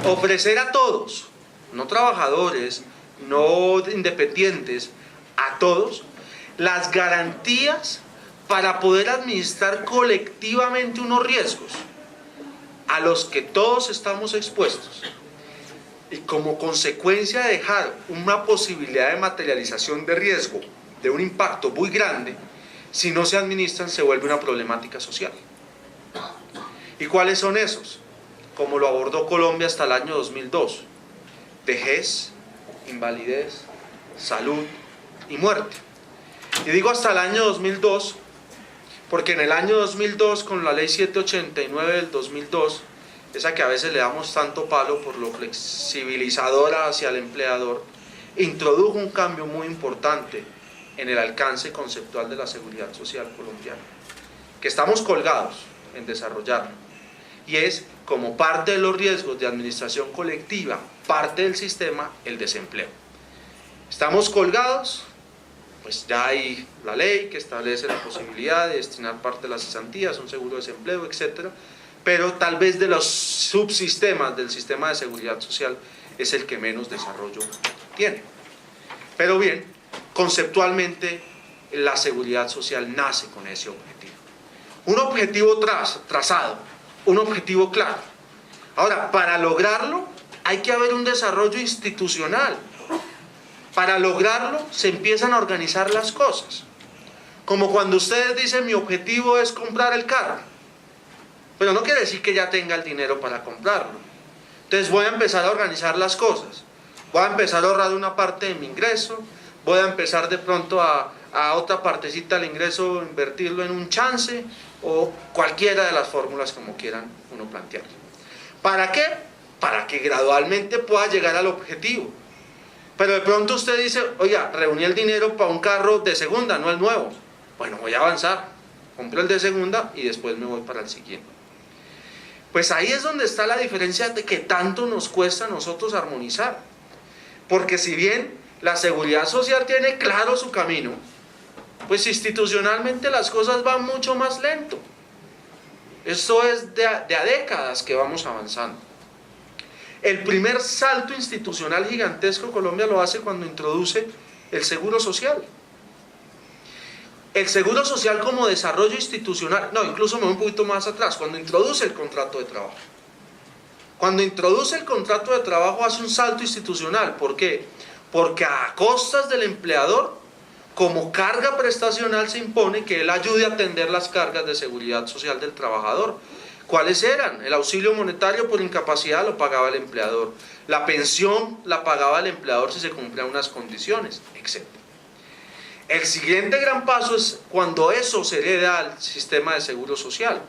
Speaker 1: Ofrecer a todos, no trabajadores, no independientes, a todos, las garantías para poder administrar colectivamente unos riesgos a los que todos estamos expuestos, y como consecuencia de dejar una posibilidad de materialización de riesgo, de un impacto muy grande, si no se administran se vuelve una problemática social. ¿Y cuáles son esos? Como lo abordó Colombia hasta el año 2002, vejez, invalidez, salud y muerte. Y digo hasta el año 2002 porque en el año 2002, con la ley 789 del 2002, esa que a veces le damos tanto palo por lo flexibilizadora hacia el empleador, introdujo un cambio muy importante en el alcance conceptual de la seguridad social colombiana, que estamos colgados en desarrollarlo, y es como parte de los riesgos de administración colectiva, parte del sistema, el desempleo. Estamos colgados, pues ya hay la ley que establece la posibilidad de destinar parte de las cesantías, un seguro de desempleo, etc., pero tal vez de los subsistemas del sistema de seguridad social es el que menos desarrollo tiene. Pero bien, conceptualmente la seguridad social nace con ese objetivo. Un objetivo trazado, un objetivo claro. Ahora, para lograrlo hay que haber un desarrollo institucional. Para lograrlo se empiezan a organizar las cosas. Como cuando ustedes dicen mi objetivo es comprar el carro. Pero no quiere decir que ya tenga el dinero para comprarlo. Entonces voy a empezar a organizar las cosas. Voy a empezar a ahorrar una parte de mi ingreso. Voy a empezar de pronto a otra partecita del ingreso, invertirlo en un chance o cualquiera de las fórmulas como quieran uno plantearlo. ¿Para qué? Para que gradualmente pueda llegar al objetivo. Pero de pronto usted dice, oiga, reuní el dinero para un carro de segunda, no el nuevo. Bueno, voy a avanzar. Compro el de segunda y después me voy para el siguiente. Pues ahí es donde está la diferencia de que tanto nos cuesta a nosotros armonizar. Porque si bien la seguridad social tiene claro su camino, pues institucionalmente las cosas van mucho más lento. Esto es de a décadas que vamos avanzando. El primer salto institucional gigantesco Colombia lo hace cuando introduce el seguro social. El seguro social como desarrollo institucional, no, incluso me voy un poquito más atrás, cuando introduce el contrato de trabajo. Cuando introduce el contrato de trabajo hace un salto institucional. ¿Por qué? Porque a costas del empleador, como carga prestacional se impone que él ayude a atender las cargas de seguridad social del trabajador. ¿Cuáles eran? El auxilio monetario por incapacidad lo pagaba el empleador. La pensión la pagaba el empleador si se cumplían unas condiciones, etc. El siguiente gran paso es cuando eso se hereda al sistema de seguro social.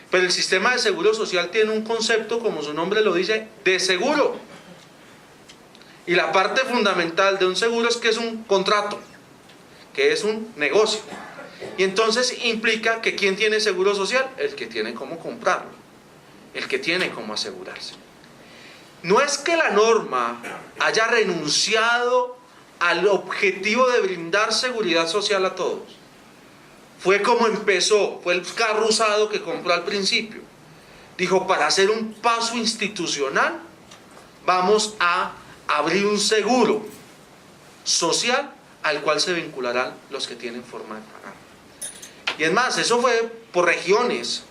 Speaker 1: Pero el sistema de seguro social tiene un concepto, como su nombre lo dice, de seguro. Y la parte fundamental de un seguro es que es un contrato, que es un negocio. Y entonces implica que ¿quién tiene seguro social? El que tiene cómo comprarlo, el que tiene cómo asegurarse. No es que la norma haya renunciado al objetivo de brindar seguridad social a todos. Fue como empezó, fue el carro usado que compró al principio. Dijo, para hacer un paso institucional, vamos a abrir un seguro social al cual se vincularán los que tienen forma de pagar. Y es más, eso fue por regiones,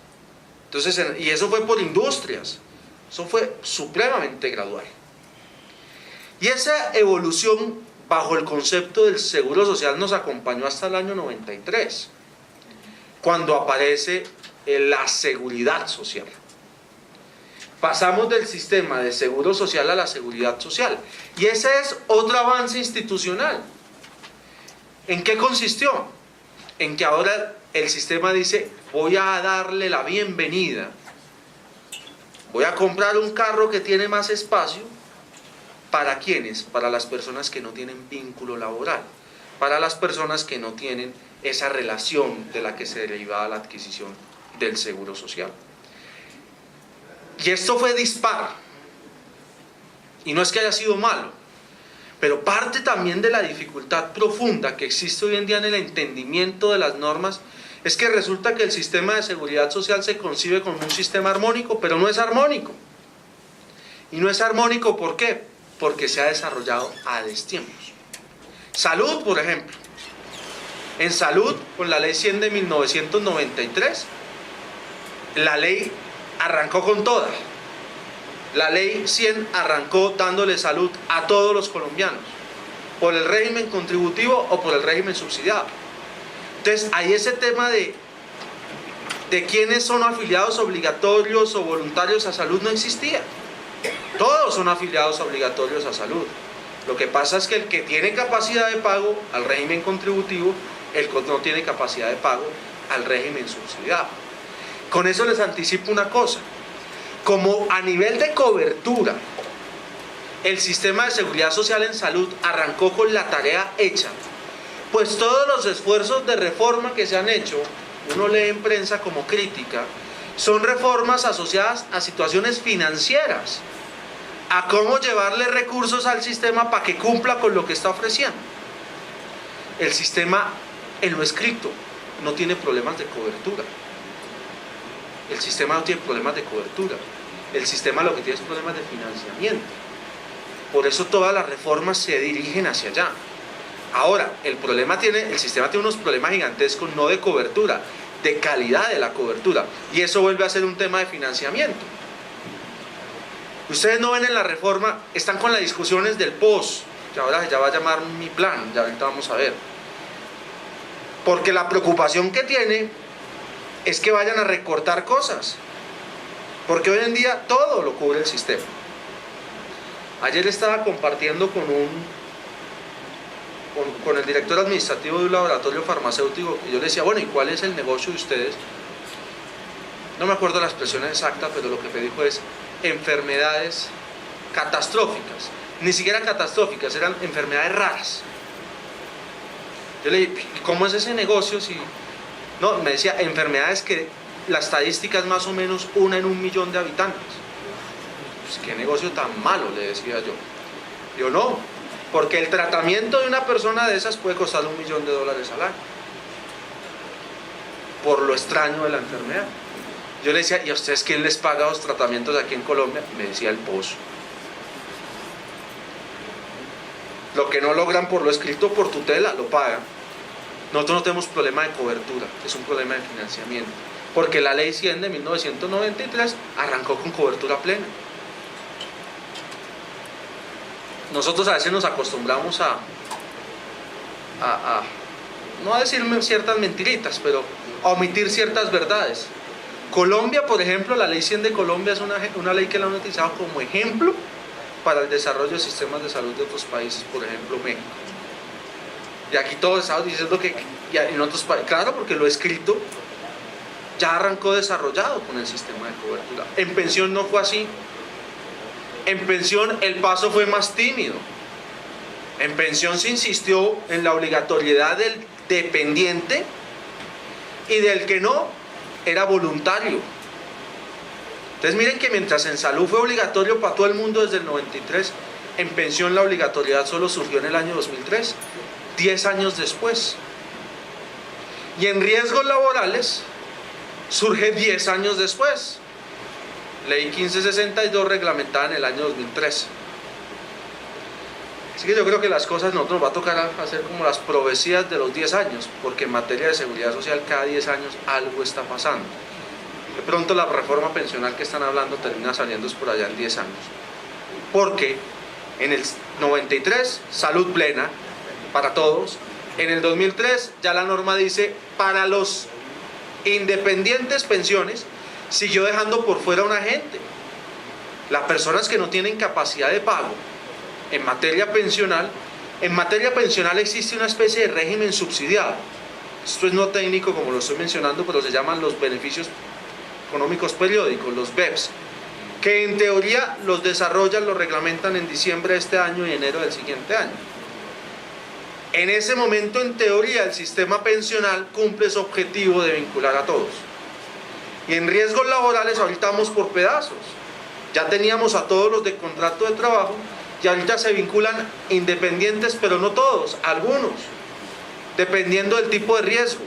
Speaker 1: entonces, y eso fue por industrias, eso fue supremamente gradual. Y esa evolución bajo el concepto del seguro social nos acompañó hasta el año 93, cuando aparece la seguridad social. Pasamos del sistema de seguro social a la seguridad social. Y ese es otro avance institucional. ¿En qué consistió? En que ahora el sistema dice, voy a darle la bienvenida, voy a comprar un carro que tiene más espacio. ¿Para quiénes? Para las personas que no tienen vínculo laboral, para las personas que no tienen esa relación de la que se derivaba la adquisición del seguro social. Y esto fue dispar, y no es que haya sido malo, pero parte también de la dificultad profunda que existe hoy en día en el entendimiento de las normas, es que resulta que el sistema de seguridad social se concibe como un sistema armónico, pero no es armónico. Y no es armónico, ¿por qué? Porque se ha desarrollado a destiempos. Salud, por ejemplo. En salud, con la ley 100 de 1993, la ley arrancó con toda. La ley 100 arrancó dándole salud a todos los colombianos, por el régimen contributivo o por el régimen subsidiado. Entonces, ahí ese tema de quiénes son afiliados obligatorios o voluntarios a salud no existía. Todos son afiliados obligatorios a salud. Lo que pasa es que el que tiene capacidad de pago al régimen contributivo, el que no tiene capacidad de pago al régimen subsidiado. Con eso les anticipo una cosa. Como a nivel de cobertura, el sistema de seguridad social en salud arrancó con la tarea hecha, pues todos los esfuerzos de reforma que se han hecho, uno lee en prensa como crítica, son reformas asociadas a situaciones financieras, a cómo llevarle recursos al sistema para que cumpla con lo que está ofreciendo. El sistema, en lo escrito, no tiene problemas de cobertura. El sistema no tiene problemas de cobertura. El sistema lo que tiene es problemas de financiamiento. Por eso todas las reformas se dirigen hacia allá. Ahora, el sistema tiene unos problemas gigantescos, no de cobertura, de calidad de la cobertura. Y eso vuelve a ser un tema de financiamiento. Ustedes no ven en la reforma, están con las discusiones del POS, que ahora ya va a llamar mi plan, ya ahorita vamos a ver. Porque la preocupación que tiene es que vayan a recortar cosas. Porque hoy en día todo lo cubre el sistema. Ayer estaba compartiendo con el director administrativo de un laboratorio farmacéutico, y yo le decía, bueno, ¿y cuál es el negocio de ustedes? No me acuerdo la expresión exacta, pero lo que me dijo es enfermedades catastróficas. Ni siquiera catastróficas, eran enfermedades raras. Yo le dije, ¿cómo es ese negocio? Si no, me decía, enfermedades que la estadística es más o menos 1 en 1.000.000 de habitantes. Pues, ¿qué negocio tan malo? Le decía yo. Yo no, porque el tratamiento de una persona de esas puede costar $1.000.000 al año. Por lo extraño de la enfermedad. Yo le decía, ¿y a ustedes quién les paga los tratamientos aquí en Colombia? Me decía el POS. Lo que no logran por lo escrito, por tutela, lo pagan. Nosotros no tenemos problema de cobertura, es un problema de financiamiento. Porque la ley 100 de 1993 arrancó con cobertura plena. Nosotros a veces nos acostumbramos no a decir ciertas mentiritas, pero a omitir ciertas verdades. Colombia, por ejemplo, la ley 100 de Colombia es una ley que la han utilizado como ejemplo para el desarrollo de sistemas de salud de otros países, por ejemplo México. Y aquí todos estamos diciendo que en otros países, claro, porque lo escrito ya arrancó desarrollado con el sistema de cobertura. En pensión no fue así. En pensión el paso fue más tímido. En pensión se insistió en la obligatoriedad del dependiente y del que no era voluntario. Entonces miren que mientras en salud fue obligatorio para todo el mundo desde el 93, en pensión la obligatoriedad solo surgió en el año 2003, 10 años después. Y en riesgos laborales surge 10 años después. Ley 1562 reglamentada en el año 2013. Así que yo creo que las cosas nosotros nos va a tocar hacer como las profecías de los 10 años, porque en materia de seguridad social cada 10 años algo está pasando. De pronto la reforma pensional que están hablando termina saliendo por allá en 10 años. Porque en el 93, salud plena para todos. En el 2003 ya la norma dice para los independientes pensiones, siguió dejando por fuera a una gente. Las personas que no tienen capacidad de pago en materia pensional existe una especie de régimen subsidiado. Esto es no técnico como lo estoy mencionando, pero se llaman los beneficios económicos periódicos, los BEPS, que en teoría los desarrollan, los reglamentan en diciembre de este año y enero del siguiente año. En ese momento, en teoría, el sistema pensional cumple su objetivo de vincular a todos. Y en riesgos laborales ahorita vamos por pedazos. Ya teníamos a todos los de contrato de trabajo y ahorita se vinculan independientes, pero no todos, algunos, dependiendo del tipo de riesgo.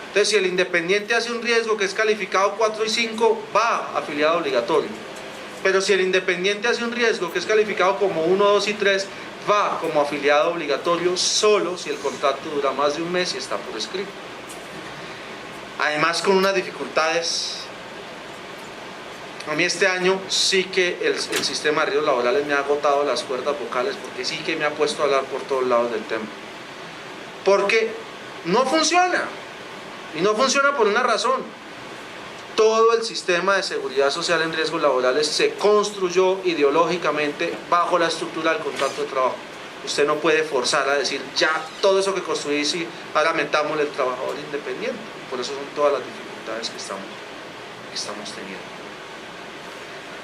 Speaker 1: Entonces, si el independiente hace un riesgo que es calificado 4 y 5, va afiliado obligatorio. Pero si el independiente hace un riesgo que es calificado como 1, 2 y 3, va como afiliado obligatorio solo si el contrato dura más de un mes y está por escrito. Además, con unas dificultades. A mí este año sí que el sistema de riesgos laborales me ha agotado las cuerdas vocales, porque sí que me ha puesto a hablar por todos lados del tema. Porque no funciona. Y no funciona por una razón. Todo el sistema de seguridad social en riesgos laborales se construyó ideológicamente bajo la estructura del contrato de trabajo. Usted no puede forzar a decir, ya, todo eso que construí, sí, ahora metámosle el trabajador independiente. Por eso son todas las dificultades que estamos teniendo.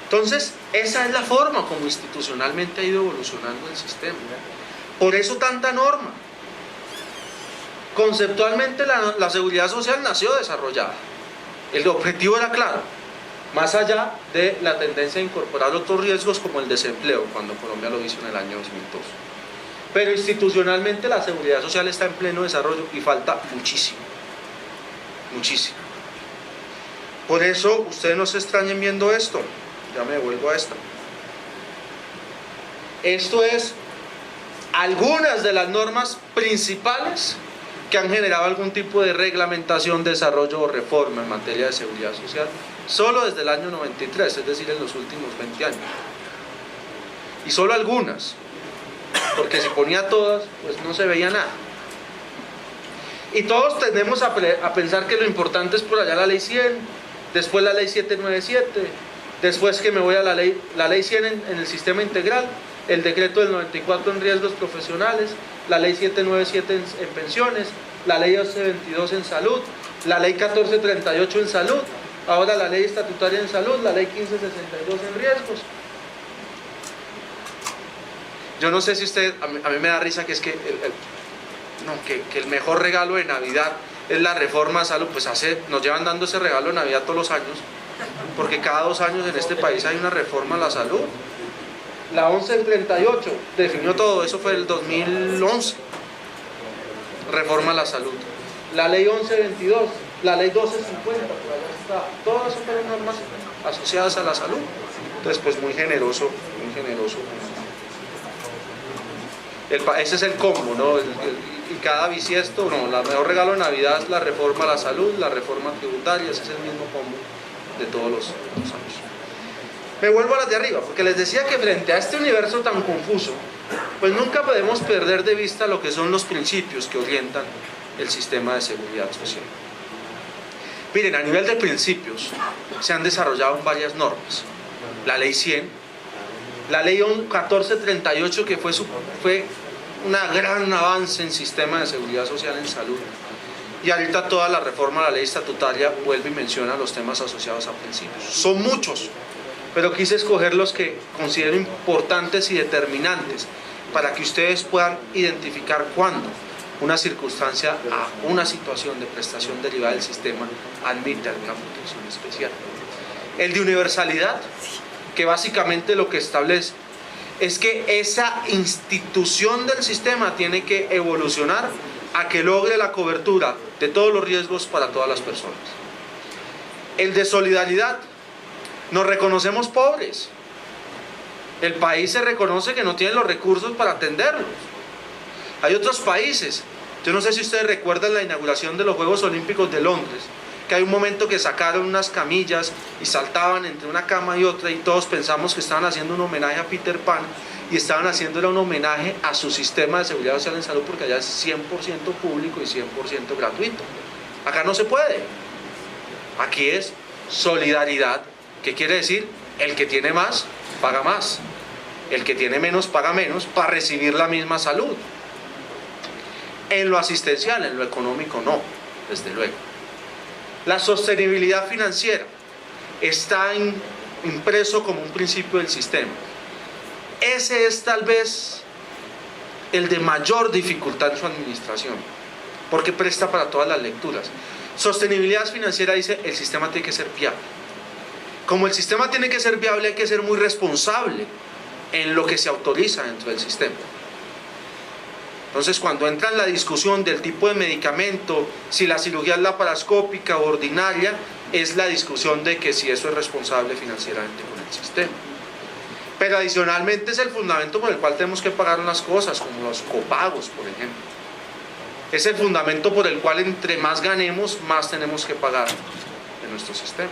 Speaker 1: Entonces, esa es la forma como institucionalmente ha ido evolucionando el sistema. Por eso tanta norma. Conceptualmente la seguridad social nació desarrollada. El objetivo era claro, más allá de la tendencia a incorporar otros riesgos como el desempleo, cuando Colombia lo hizo en el año 2002. Pero institucionalmente la seguridad social está en pleno desarrollo y falta muchísimo, muchísimo. Por eso ustedes no se extrañen viendo esto. Ya me devuelvo a esto. Esto es algunas de las normas principales que han generado algún tipo de reglamentación, desarrollo o reforma en materia de seguridad social, solo desde el año 93, es decir, en los últimos 20 años. Y solo algunas, porque si ponía todas, pues no se veía nada. Y todos tendemos a pensar que lo importante es por allá la ley 100, después la ley 797, después que me voy a la ley 100 en el sistema integral, el decreto del 94 en riesgos profesionales, la ley 797 en pensiones, la ley 1122 en salud, la ley 1438 en salud, ahora la ley estatutaria en salud, la ley 1562 en riesgos. Yo no sé si usted, a mí me da risa que es que el mejor regalo de Navidad es la reforma a salud. Pues nos llevan dando ese regalo de Navidad todos los años, porque cada 2 años en este país hay una reforma a la salud. La 1138 definió todo, eso fue el 2011, reforma a la salud. La ley 1122, la ley 1250, por allá está, todas son normas asociadas a la salud. Entonces, pues muy generoso, muy generoso. Ese es el combo, ¿no? Y cada bisiesto, no, el mejor regalo de Navidad es la reforma a la salud, la reforma tributaria, ese es el mismo combo de todos los años. Me vuelvo a las de arriba, porque les decía que frente a este universo tan confuso, pues nunca podemos perder de vista lo que son los principios que orientan el sistema de seguridad social. Miren, a nivel de principios se han desarrollado varias normas. La ley 100, la ley 1438, que fue gran avance en sistema de seguridad social en salud. Y ahorita toda la reforma a la ley estatutaria vuelve y menciona los temas asociados a principios. Son muchos, pero quise escoger los que considero importantes y determinantes para que ustedes puedan identificar cuándo una circunstancia a una situación de prestación derivada del sistema admite alguna protección especial. El de universalidad, que básicamente lo que establece es que esa institución del sistema tiene que evolucionar a que logre la cobertura de todos los riesgos para todas las personas. El de solidaridad, nos reconocemos pobres. El país se reconoce que no tiene los recursos para atenderlos. Hay otros países, yo no sé si ustedes recuerdan la inauguración de los Juegos Olímpicos de Londres, que hay un momento que sacaron unas camillas y saltaban entre una cama y otra y todos pensamos que estaban haciendo un homenaje a Peter Pan y estaban haciéndole un homenaje a su sistema de seguridad social en salud porque allá es 100% público y 100% gratuito. Acá no se puede. Aquí es solidaridad. ¿Qué quiere decir? El que tiene más, paga más. El que tiene menos, paga menos para recibir la misma salud. En lo asistencial, en lo económico no, desde luego. La sostenibilidad financiera está impreso como un principio del sistema. Ese es tal vez el de mayor dificultad en su administración, porque presta para todas las lecturas. Sostenibilidad financiera dice, el sistema tiene que ser viable. Como el sistema tiene que ser viable, hay que ser muy responsable en lo que se autoriza dentro del sistema. Entonces, cuando entra en la discusión del tipo de medicamento, si la cirugía es laparoscópica o ordinaria, es la discusión de que si eso es responsable financieramente con el sistema. Pero adicionalmente es el fundamento por el cual tenemos que pagar unas cosas, como los copagos, por ejemplo. Es el fundamento por el cual entre más ganemos, más tenemos que pagar en nuestro sistema.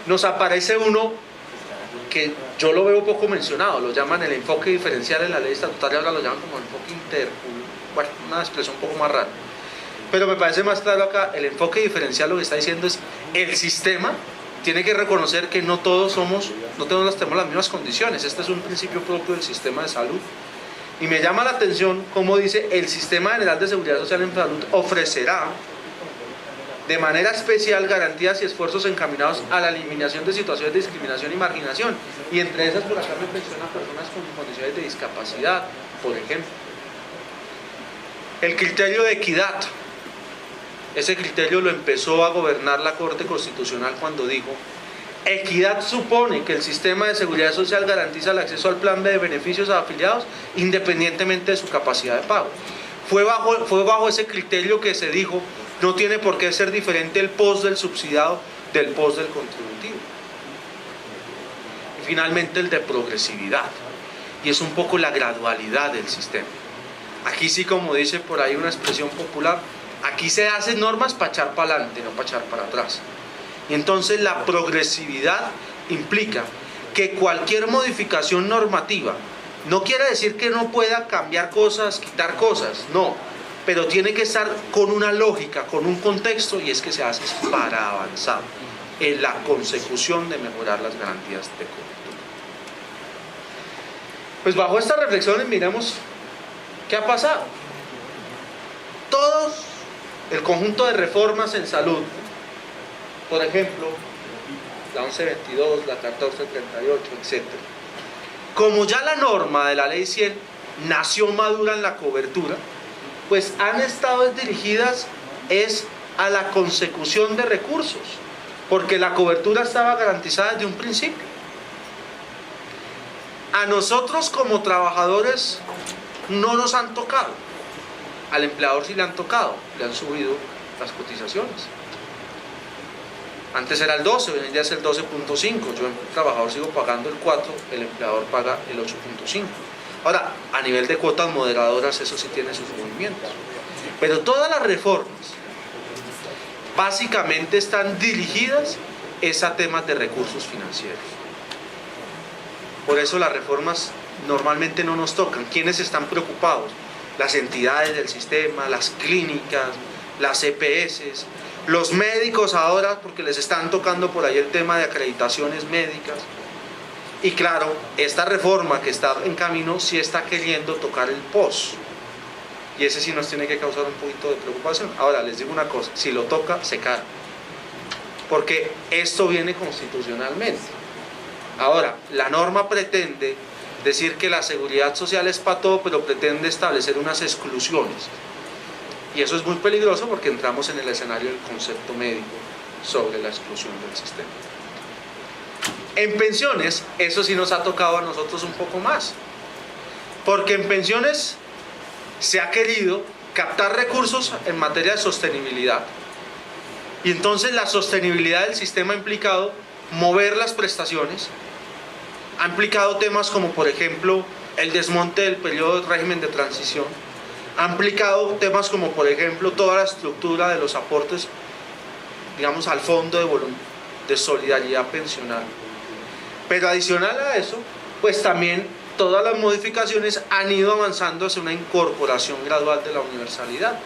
Speaker 1: Nos aparece uno que yo lo veo poco mencionado, lo llaman el enfoque diferencial en la ley estatutaria, ahora lo llaman como enfoque bueno, una expresión un poco más rara. Pero me parece más claro acá, el enfoque diferencial lo que está diciendo es, el sistema tiene que reconocer que no todos tenemos las mismas condiciones. Este es un principio propio del sistema de salud. Y me llama la atención cómo dice, el Sistema General de Seguridad Social en Salud ofrecerá de manera especial garantías y esfuerzos encaminados a la eliminación de situaciones de discriminación y marginación. Y entre esas, por acá me mencionan personas con condiciones de discapacidad, por ejemplo. El criterio de equidad. Ese criterio lo empezó a gobernar la Corte Constitucional cuando dijo, equidad supone que el sistema de seguridad social garantiza el acceso al plan de beneficios a afiliados independientemente de su capacidad de pago. Fue bajo ese criterio que se dijo, no tiene por qué ser diferente el post del subsidiado del post del contributivo. Y finalmente el de progresividad, y es un poco la gradualidad del sistema. Aquí sí, como dice por ahí una expresión popular, aquí se hacen normas para echar para adelante, no para echar para atrás. Y entonces la progresividad implica que cualquier modificación normativa, no quiere decir que no pueda cambiar cosas, quitar cosas, no, pero tiene que estar con una lógica, con un contexto, y es que se hace para avanzar en la consecución de mejorar las garantías de cobertura. Pues bajo estas reflexiones miremos qué ha pasado. Todo el conjunto de reformas en salud, por ejemplo, la 1122, la 1438, etc. Como ya la norma de la ley 100 nació madura en la cobertura, pues han estado dirigidas a la consecución de recursos, porque la cobertura estaba garantizada desde un principio. A nosotros como trabajadores no nos han tocado, al empleador sí le han tocado, le han subido las cotizaciones. Antes era el 12, hoy en día es el 12.5, yo el trabajador sigo pagando el 4, el empleador paga el 8.5. Ahora, a nivel de cuotas moderadoras eso sí tiene sus movimientos. Pero todas las reformas básicamente están dirigidas a temas de recursos financieros. Por eso las reformas normalmente no nos tocan. ¿Quiénes están preocupados? Las entidades del sistema, las clínicas, las EPS, los médicos ahora, porque les están tocando por ahí el tema de acreditaciones médicas. Y claro, esta reforma que está en camino sí está queriendo tocar el POS. Y ese sí nos tiene que causar un poquito de preocupación. Ahora, les digo una cosa, si lo toca, se cae. Porque esto viene constitucionalmente. Ahora, la norma pretende decir que la seguridad social es para todo, pero pretende establecer unas exclusiones. Y eso es muy peligroso porque entramos en el escenario del concepto médico sobre la exclusión del sistema. En pensiones, eso sí nos ha tocado a nosotros un poco más. Porque en pensiones se ha querido captar recursos en materia de sostenibilidad. Y entonces la sostenibilidad del sistema ha implicado mover las prestaciones, ha implicado temas como por ejemplo el desmonte del periodo de régimen de transición, ha implicado temas como por ejemplo toda la estructura de los aportes, digamos, al fondo de solidaridad pensional. Pero adicional a eso, pues también todas las modificaciones han ido avanzando hacia una incorporación gradual de la universalidad,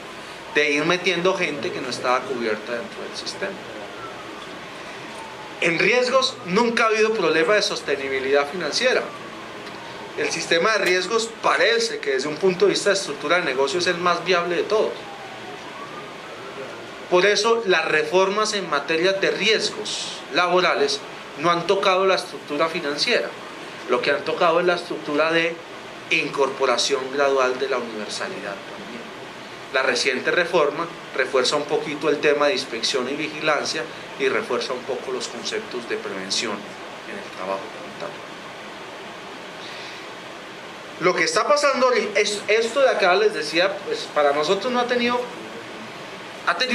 Speaker 1: de ir metiendo gente que no estaba cubierta dentro del sistema. En riesgos nunca ha habido problema de sostenibilidad financiera. El sistema de riesgos parece que desde un punto de vista de estructura de negocio es el más viable de todos. Por eso las reformas en materia de riesgos laborales no han tocado la estructura financiera. Lo que han tocado es la estructura de incorporación gradual de la universalidad también. La reciente reforma refuerza un poquito el tema de inspección y vigilancia y refuerza un poco los conceptos de prevención en el trabajo como tal. Lo que está pasando es esto de acá, les decía, pues para nosotros no ha tenido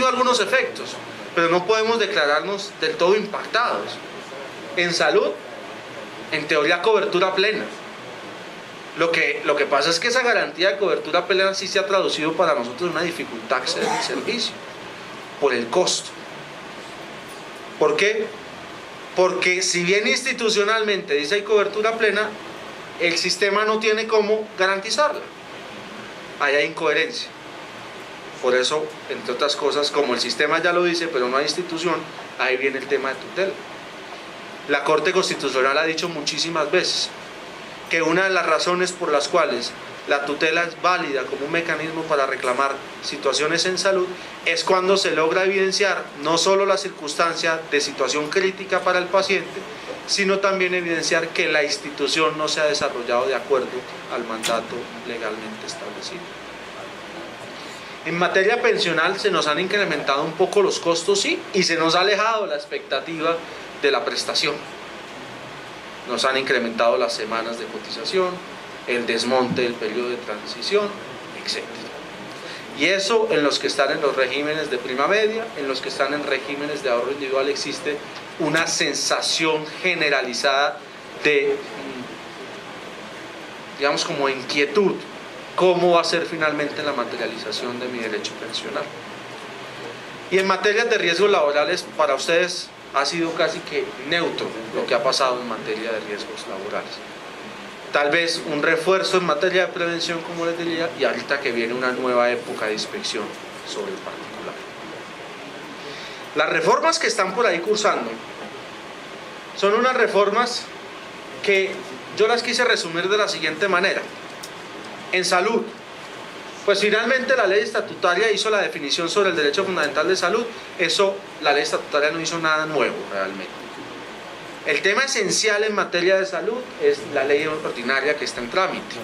Speaker 1: algunos efectos, pero no podemos declararnos del todo impactados. En salud, en teoría, cobertura plena. Lo que pasa es que esa garantía de cobertura plena sí se ha traducido para nosotros en una dificultad acceder al servicio, por el costo. ¿Por qué? Porque si bien institucionalmente dice hay cobertura plena, el sistema no tiene cómo garantizarla. Ahí hay incoherencia. Por eso, entre otras cosas, como el sistema ya lo dice, pero no hay institución, ahí viene el tema de tutela. La Corte Constitucional ha dicho muchísimas veces que una de las razones por las cuales la tutela es válida como un mecanismo para reclamar situaciones en salud es cuando se logra evidenciar no solo la circunstancia de situación crítica para el paciente, sino también evidenciar que la institución no se ha desarrollado de acuerdo al mandato legalmente establecido. En materia pensional se nos han incrementado un poco los costos, sí, y se nos ha alejado la expectativa de la prestación. Nos han incrementado las semanas de cotización, el desmonte del periodo de transición, etc. Y eso en los que están en los regímenes de prima media, en los que están en regímenes de ahorro individual existe una sensación generalizada de, digamos, como inquietud. ¿Cómo va a ser finalmente la materialización de mi derecho pensional? Y en materia de riesgos laborales, para ustedes ha sido casi que neutro lo que ha pasado en materia de riesgos laborales. Tal vez un refuerzo en materia de prevención, como les diría, y ahorita que viene una nueva época de inspección sobre el particular. Las reformas que están por ahí cursando son unas reformas que yo las quise resumir de la siguiente manera. En salud, pues finalmente la ley estatutaria hizo la definición sobre el derecho fundamental de salud. Eso, la ley estatutaria no hizo nada nuevo realmente. El tema esencial en materia de salud es la ley ordinaria que está en trámite,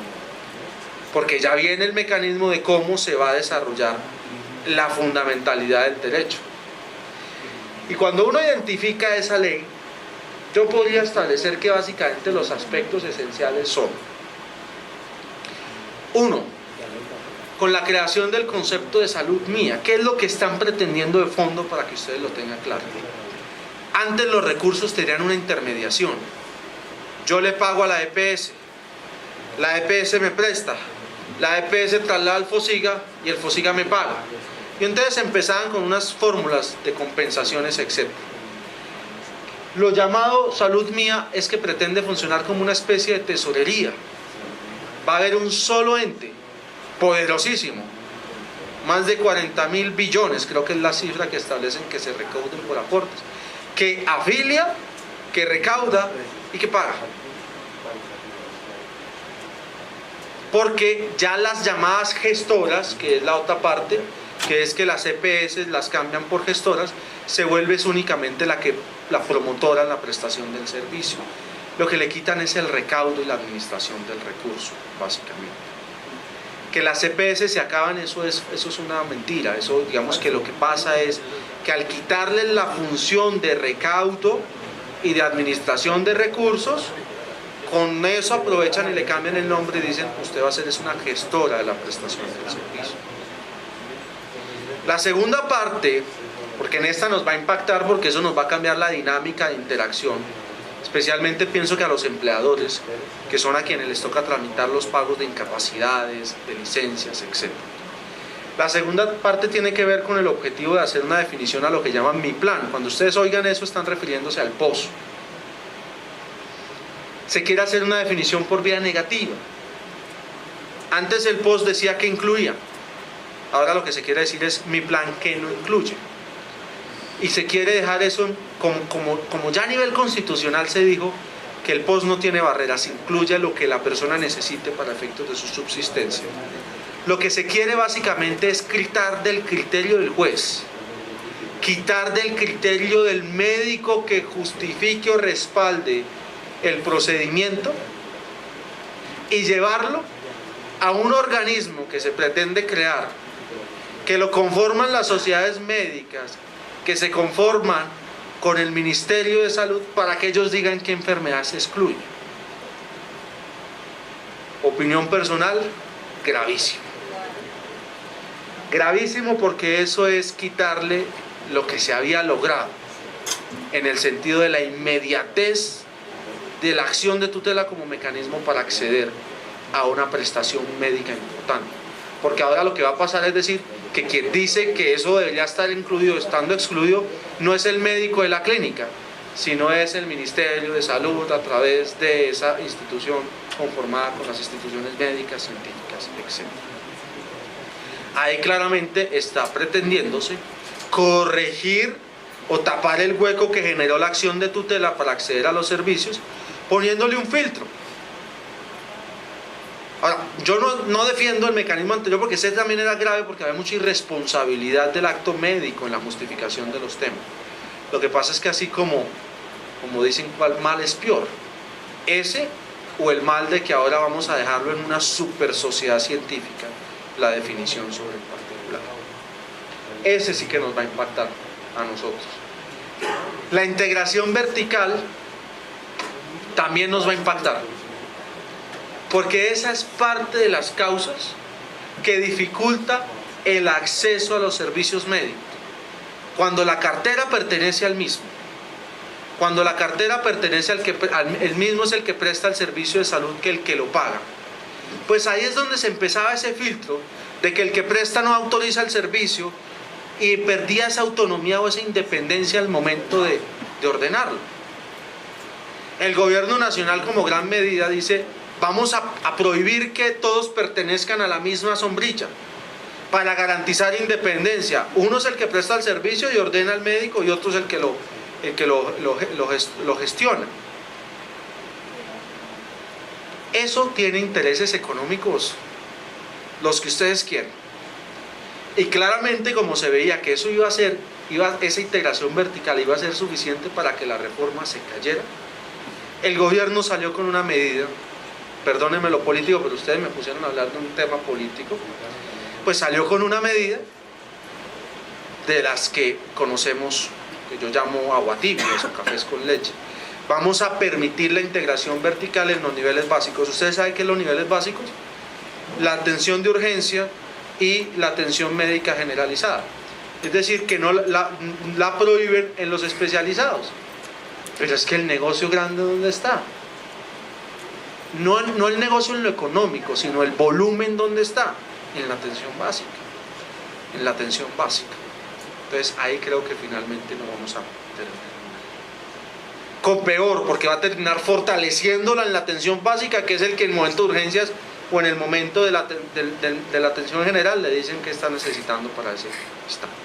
Speaker 1: porque ya viene el mecanismo de cómo se va a desarrollar la fundamentalidad del derecho. Y cuando uno identifica esa ley, yo podría establecer que básicamente los aspectos esenciales son: uno, con la creación del concepto de salud mía. ¿Qué es lo que están pretendiendo de fondo para que ustedes lo tengan claro? Antes los recursos tenían una intermediación. Yo le pago a la EPS, la EPS me presta, la EPS traslada al FOSIGA y el FOSIGA me paga. Y entonces empezaban con unas fórmulas de compensaciones, etc. Lo llamado salud mía es que pretende funcionar como una especie de tesorería. Va a haber un solo ente, poderosísimo, más de 40.000 billones, creo que es la cifra que establecen que se recauden por aportes, que afilia, que recauda y que paga. porque ya las llamadas gestoras, que es la otra parte, que es que las EPS las cambian por gestoras, se vuelve únicamente la promotora en la prestación del servicio. Lo que le quitan es el recaudo y la administración del recurso, básicamente. Que las EPS se acaban, eso es una mentira. Eso, digamos que lo que pasa es que al quitarles la función de recaudo y de administración de recursos, con eso aprovechan y le cambian el nombre y dicen, usted va a ser una gestora de la prestación del servicio. La segunda parte, porque en esta nos va a impactar, porque eso nos va a cambiar la dinámica de interacción, especialmente pienso que a los empleadores, que son a quienes les toca tramitar los pagos de incapacidades, de licencias, etc. La segunda parte tiene que ver con el objetivo de hacer una definición a lo que llaman mi plan. Cuando ustedes oigan eso, están refiriéndose al POS. Se quiere hacer una definición por vía negativa. Antes el POS decía que incluía. Ahora lo que se quiere decir es mi plan que no incluye. Y se quiere dejar eso como ya a nivel constitucional se dijo que el POS no tiene barreras, incluye lo que la persona necesite para efectos de su subsistencia. Lo que se quiere básicamente es quitar del criterio del juez, quitar del criterio del médico que justifique o respalde el procedimiento y llevarlo a un organismo que se pretende crear, que lo conforman las sociedades médicas, que se conforman con el Ministerio de Salud para que ellos digan qué enfermedad se excluye. Opinión personal, gravísimo. Gravísimo porque eso es quitarle lo que se había logrado en el sentido de la inmediatez de la acción de tutela como mecanismo para acceder a una prestación médica importante. Porque ahora lo que va a pasar es decir que quien dice que eso debería estar incluido, estando excluido, no es el médico de la clínica, sino es el Ministerio de Salud a través de esa institución conformada con las instituciones médicas, científicas, etc. Ahí claramente está pretendiéndose corregir o tapar el hueco que generó la acción de tutela para acceder a los servicios, poniéndole un filtro. Ahora, yo no defiendo el mecanismo anterior porque ese también era grave porque había mucha irresponsabilidad del acto médico en la justificación de los temas. Lo que pasa es que así como dicen, ¿cuál mal es peor? Ese o el mal de que ahora vamos a dejarlo en una super sociedad científica, la definición sobre el particular. Ese sí que nos va a impactar a nosotros. La integración vertical también nos va a impactar, porque esa es parte de las causas que dificulta el acceso a los servicios médicos. Cuando la cartera pertenece al mismo, cuando la cartera pertenece el mismo es el que presta el servicio de salud que el que lo paga, pues ahí es donde se empezaba ese filtro de que el que presta no autoriza el servicio y perdía esa autonomía o esa independencia al momento de ordenarlo. El gobierno nacional como gran medida dice: vamos a prohibir que todos pertenezcan a la misma sombrilla para garantizar independencia. Uno es el que presta el servicio y ordena al médico y otro es el que lo gestiona. Eso tiene intereses económicos, los que ustedes quieran. Y claramente, como se veía que eso esa integración vertical iba a ser suficiente para que la reforma se cayera, el gobierno salió con una medida, perdónenme lo político, pero ustedes me pusieron a hablar de un tema político, pues salió con una medida de las que conocemos, que yo llamo agua tibia o cafés con leche. Vamos a permitir la integración vertical en los niveles básicos. ¿Ustedes saben qué son los niveles básicos? La atención de urgencia y la atención médica generalizada. Es decir, que no la prohíben en los especializados. Pero es que el negocio grande, ¿dónde está? No el negocio en lo económico, sino el volumen, ¿dónde está? En la atención básica. En la atención básica. Entonces ahí creo que finalmente no vamos a terminar. Con peor, porque va a terminar fortaleciéndola en la atención básica, que es el que en el momento de urgencias o en el momento de la atención general le dicen que está necesitando para ese instante.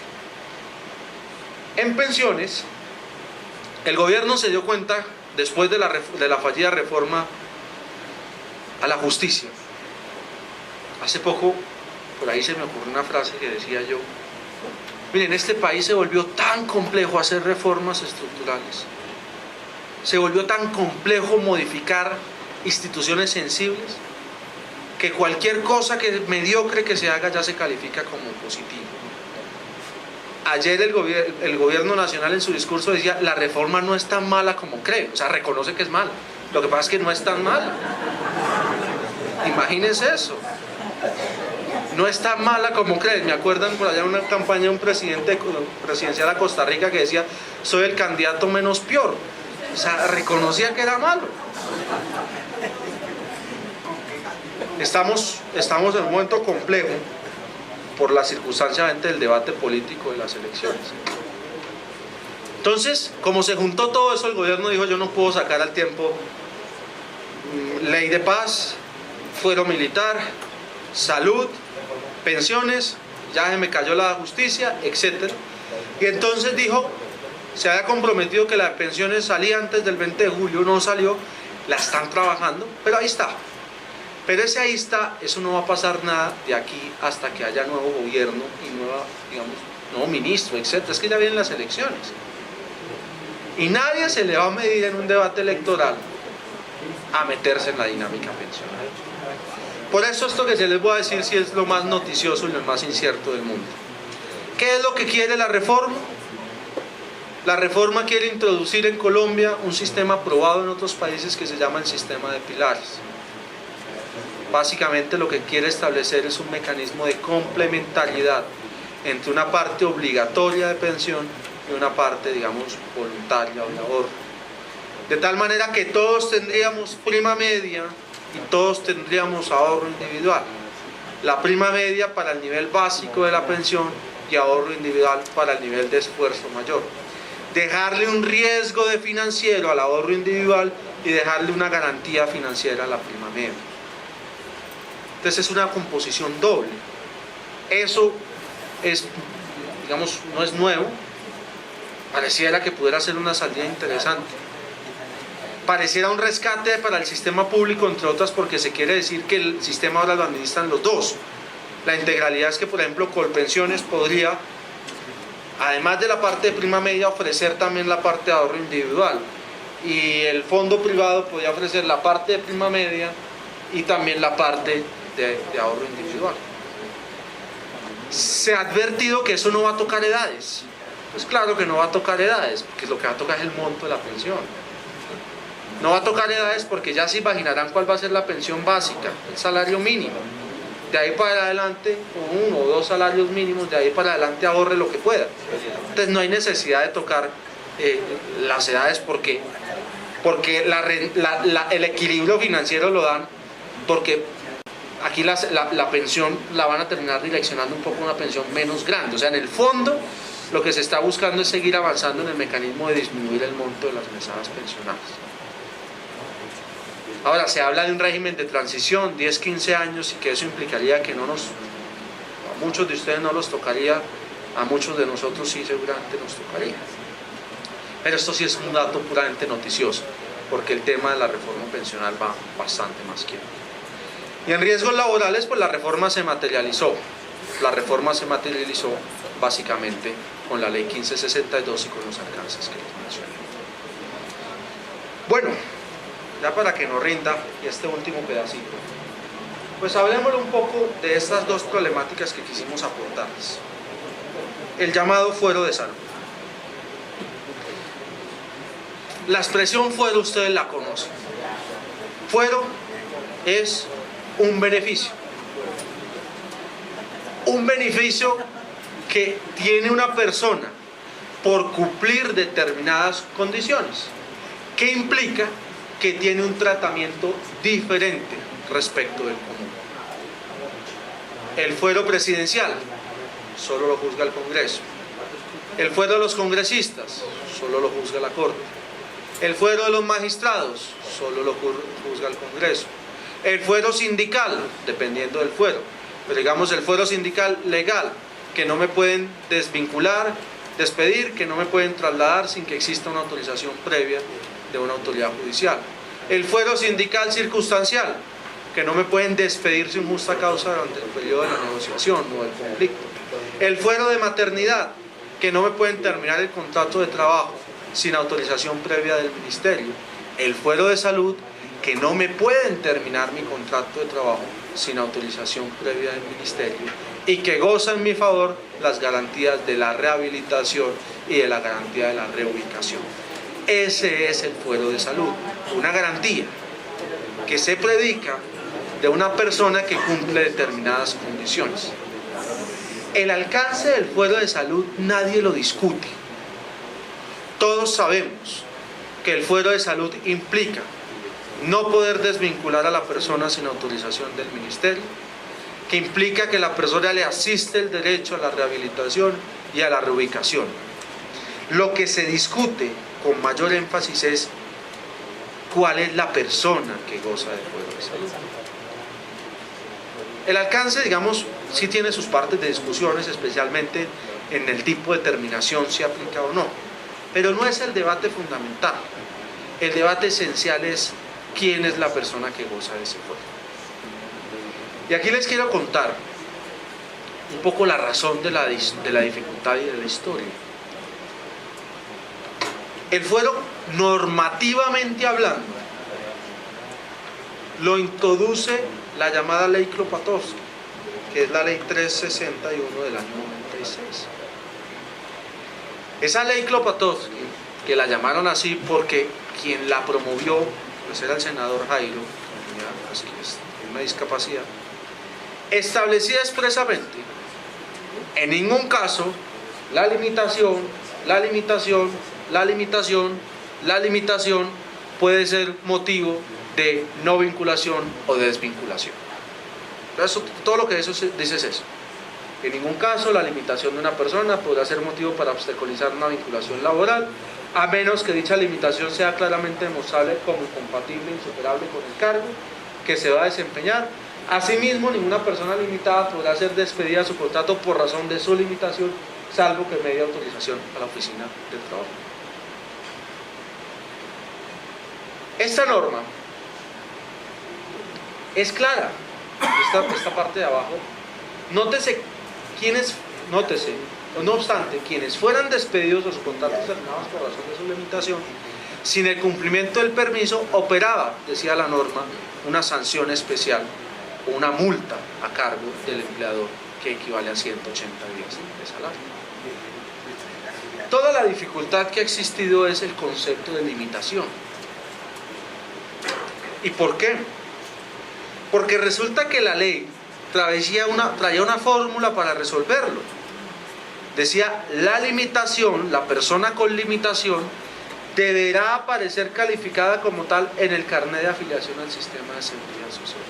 Speaker 1: En pensiones, el gobierno se dio cuenta, después de la fallida reforma a la justicia, Hace poco, por ahí se me ocurrió una frase que decía yo: miren, este país se volvió tan complejo hacer reformas estructurales, se volvió tan complejo modificar instituciones sensibles, que cualquier cosa mediocre que se haga ya se califica como positivo. Ayer el gobierno nacional en su discurso decía: la reforma no es tan mala como cree, o sea, reconoce que es mala, lo que pasa es que no es tan mala. Imagínense eso, no es tan mala como creen. Me acuerdan por allá una campaña de un presidente presidencial a Costa Rica que decía: soy el candidato menos peor, o sea, reconocía que era malo. Estamos en un momento complejo por la circunstancia del debate político de las elecciones. Entonces, como se juntó todo eso, el gobierno dijo: yo no puedo sacar al tiempo ley de paz, fuero militar, salud, pensiones, ya se me cayó la justicia, etc. Y entonces dijo, se había comprometido que la pensiones salía antes del 20 de julio, no salió, la están trabajando, pero ahí está. Pero ese ahí está, eso no va a pasar nada de aquí hasta que haya nuevo gobierno y nuevo ministro, etc. Es que ya vienen las elecciones. Y nadie se le va a medir en un debate electoral a meterse en la dinámica pensional. Por eso esto que se les voy a decir sí es lo más noticioso y lo más incierto del mundo. ¿Qué es lo que quiere la reforma? La reforma quiere introducir en Colombia un sistema aprobado en otros países que se llama el sistema de pilares. Básicamente lo que quiere establecer es un mecanismo de complementariedad entre una parte obligatoria de pensión y una parte, digamos, voluntaria o de ahorro. De tal manera que todos tendríamos prima media y todos tendríamos ahorro individual. La prima media para el nivel básico de la pensión y ahorro individual para el nivel de esfuerzo mayor. Dejarle un riesgo de financiero al ahorro individual y dejarle una garantía financiera a la prima media. Entonces es una composición doble. Eso es, digamos, no es nuevo. Pareciera que pudiera ser una salida interesante. Pareciera un rescate para el sistema público, entre otras, porque se quiere decir que el sistema ahora lo administran los dos. La integralidad es que, por ejemplo, Colpensiones podría, además de la parte de prima media, ofrecer también la parte de ahorro individual. Y el fondo privado podría ofrecer la parte de prima media y también la parte de ahorro individual. Se ha advertido que eso no va a tocar edades. Pues claro que no va a tocar edades, porque lo que va a tocar es el monto de la pensión. No va a tocar edades porque ya se imaginarán cuál va a ser la pensión básica, el salario mínimo. De ahí para adelante, uno o dos salarios mínimos, de ahí para adelante ahorre lo que pueda. Entonces no hay necesidad de tocar las edades porque el equilibrio financiero lo dan, porque aquí la pensión la van a terminar direccionando un poco a una pensión menos grande. O sea, en el fondo lo que se está buscando es seguir avanzando en el mecanismo de disminuir el monto de las mesadas pensionales. Ahora, se habla de un régimen de transición, 10-15 años, y que eso implicaría que a muchos de ustedes no los tocaría, a muchos de nosotros sí seguramente nos tocaría. Pero esto sí es un dato puramente noticioso, porque el tema de la reforma pensional va bastante más quieto. Y en riesgos laborales, pues la reforma se materializó. La reforma se materializó básicamente con la ley 1562 y con los alcances que les mencioné. Bueno, ya para que nos rinda y este último pedacito, pues hablemos un poco de estas dos problemáticas que quisimos aportarles. El llamado fuero de salud. La expresión fuero ustedes la conocen. Fuero es un beneficio. Un beneficio que tiene una persona por cumplir determinadas condiciones, que implica que tiene un tratamiento diferente respecto del común. El fuero presidencial solo lo juzga el Congreso. El fuero de los congresistas solo lo juzga la Corte. El fuero de los magistrados solo lo juzga el Congreso. El fuero sindical, dependiendo del fuero, pero digamos el fuero sindical legal, que no me pueden desvincular, despedir, que no me pueden trasladar sin que exista una autorización previa de una autoridad judicial. El fuero sindical circunstancial, que no me pueden despedir sin justa causa durante el periodo de la negociación o del conflicto. El fuero de maternidad, que no me pueden terminar el contrato de trabajo sin autorización previa del ministerio. El fuero de salud, que no me pueden terminar mi contrato de trabajo sin autorización previa del ministerio y que goza en mi favor las garantías de la rehabilitación y de la garantía de la reubicación. Ese es el fuero de salud, una garantía que se predica de una persona que cumple determinadas condiciones. El alcance del fuero de salud nadie lo discute. Todos sabemos que el fuero de salud implica no poder desvincular a la persona sin autorización del ministerio, que implica que la persona le asiste el derecho a la rehabilitación y a la reubicación. Lo que se discute con mayor énfasis es cuál es la persona que goza del fuero de salud. El alcance, digamos, sí tiene sus partes de discusiones, especialmente en el tipo de terminación, si aplica o no, pero no es el debate fundamental. El debate esencial es quién es la persona que goza de ese fuero. Y aquí les quiero contar un poco la razón de la dificultad y de la historia. El fuero, normativamente hablando, lo introduce la llamada ley Klopatowski, que es la ley 361 del año 96. Esa ley Klopatowski, que la llamaron así porque quien la promovió pues era el senador Jairo, que tiene una discapacidad, establecía expresamente en ningún caso la limitación puede ser motivo de no vinculación o de desvinculación. Entonces, todo lo que eso dice es eso. En ningún caso la limitación de una persona podrá ser motivo para obstaculizar una vinculación laboral, a menos que dicha limitación sea claramente demostrable como incompatible e insuperable con el cargo que se va a desempeñar. Asimismo, ninguna persona limitada podrá ser despedida de su contrato por razón de su limitación, salvo que medie autorización a la oficina del trabajo. Esta norma es clara, esta parte de abajo. Nótese, no obstante, quienes fueran despedidos o sus contratos terminados por razón de su limitación, sin el cumplimiento del permiso, operaba, decía la norma, una sanción especial o una multa a cargo del empleador que equivale a 180 días de salario. Toda la dificultad que ha existido es el concepto de limitación. ¿Y por qué? Porque resulta que la ley traía una fórmula para resolverlo. Decía, la limitación, la persona con limitación, deberá aparecer calificada como tal en el carnet de afiliación al sistema de seguridad social.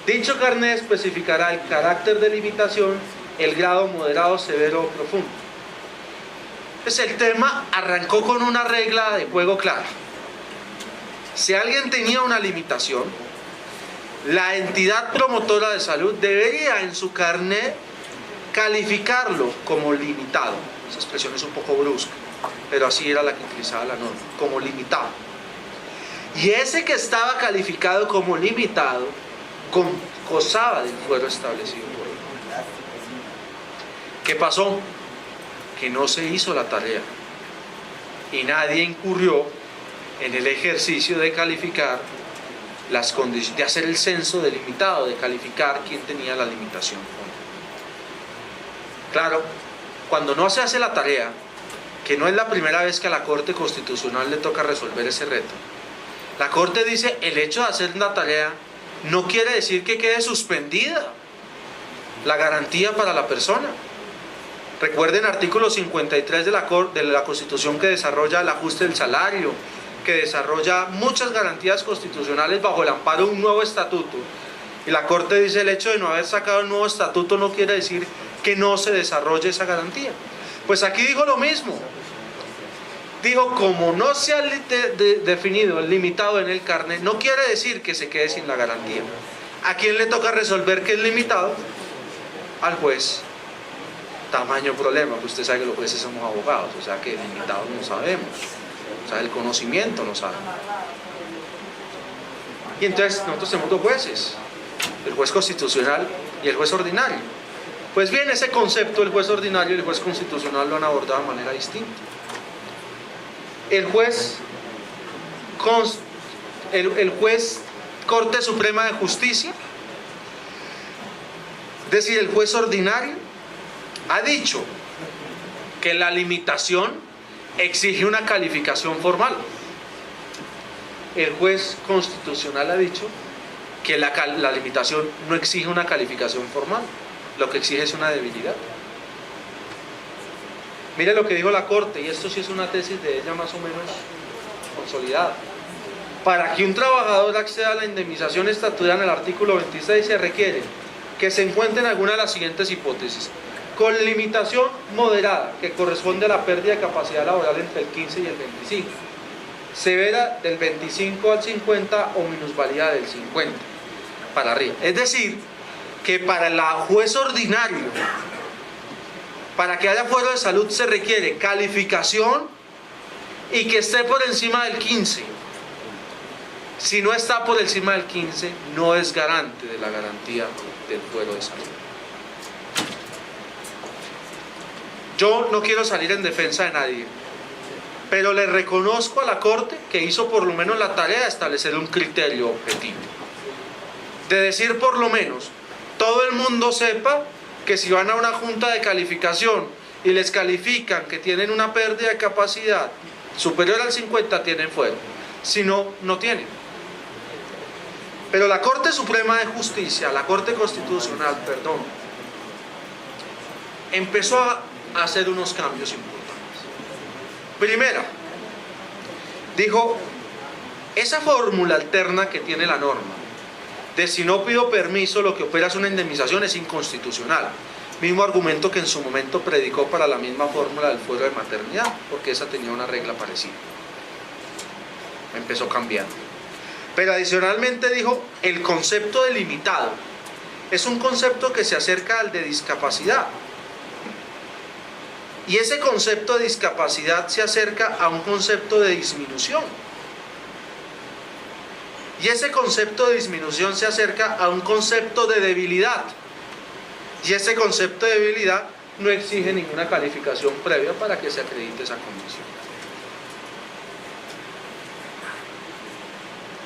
Speaker 1: Dicho carnet especificará el carácter de limitación, el grado moderado, severo o profundo. Pues el tema arrancó con una regla de juego clara. Si alguien tenía una limitación, la entidad promotora de salud debería en su carnet calificarlo como limitado. Esa expresión es un poco brusca, pero así era la que utilizaba la norma, como limitado. Y ese que estaba calificado como limitado gozaba del fuero establecido por él. ¿Qué pasó? Que no se hizo la tarea y nadie incurrió en el ejercicio de calificar las condiciones, de hacer el censo delimitado, de calificar quién tenía la limitación. Claro, cuando no se hace la tarea, que no es la primera vez que a la Corte Constitucional le toca resolver ese reto, la Corte dice, el hecho de hacer la tarea no quiere decir que quede suspendida la garantía para la persona. Recuerden artículo 53 de la Constitución, que desarrolla el ajuste del salario, que desarrolla muchas garantías constitucionales bajo el amparo de un nuevo estatuto. Y la Corte dice, el hecho de no haber sacado el nuevo estatuto no quiere decir que no se desarrolle esa garantía. Pues aquí dijo lo mismo. Dijo, como no se ha definido el limitado en el carnet, no quiere decir que se quede sin la garantía. ¿A quién le toca resolver qué es limitado? Al juez. Tamaño problema, pues usted sabe que los jueces somos abogados, o sea que limitados no sabemos, o sea el conocimiento no sabemos. Y entonces nosotros tenemos dos jueces, el juez constitucional y el juez ordinario. Pues bien, ese concepto, el juez ordinario y el juez constitucional, lo han abordado de manera distinta. El juez Corte Suprema de Justicia, es decir, el juez ordinario, ha dicho que la limitación exige una calificación formal. El juez constitucional ha dicho que la limitación no exige una calificación formal, lo que exige es una debilidad. Mire lo que dijo la Corte, y esto sí es una tesis de ella más o menos consolidada. Para que un trabajador acceda a la indemnización estatuida en el artículo 26 se requiere que se encuentren alguna de las siguientes hipótesis: con limitación moderada, que corresponde a la pérdida de capacidad laboral entre el 15 y el 25, severa del 25 al 50 o minusvalía del 50 para arriba. Es decir, que para el juez ordinario, para que haya fuero de salud, se requiere calificación y que esté por encima del 15. Si no está por encima del 15, no es garante de la garantía del fuero de salud. Yo no quiero salir en defensa de nadie, pero le reconozco a la Corte que hizo por lo menos la tarea de establecer un criterio objetivo. De decir por lo menos, todo el mundo sepa que si van a una junta de calificación y les califican que tienen una pérdida de capacidad superior al 50, tienen fuero. Si no, no tienen. Pero la Corte Suprema de Justicia, la Corte Constitucional, perdón, empezó a hacer unos cambios importantes. Primero, dijo, esa fórmula alterna que tiene la norma, de si no pido permiso, lo que opera es una indemnización, es inconstitucional. Mismo argumento que en su momento predicó para la misma fórmula del fuero de maternidad, porque esa tenía una regla parecida. Empezó cambiando. Pero adicionalmente dijo, el concepto de limitado es un concepto que se acerca al de discapacidad. Y ese concepto de discapacidad se acerca a un concepto de disminución. Y ese concepto de disminución se acerca a un concepto de debilidad. Y ese concepto de debilidad no exige ninguna calificación previa para que se acredite esa condición.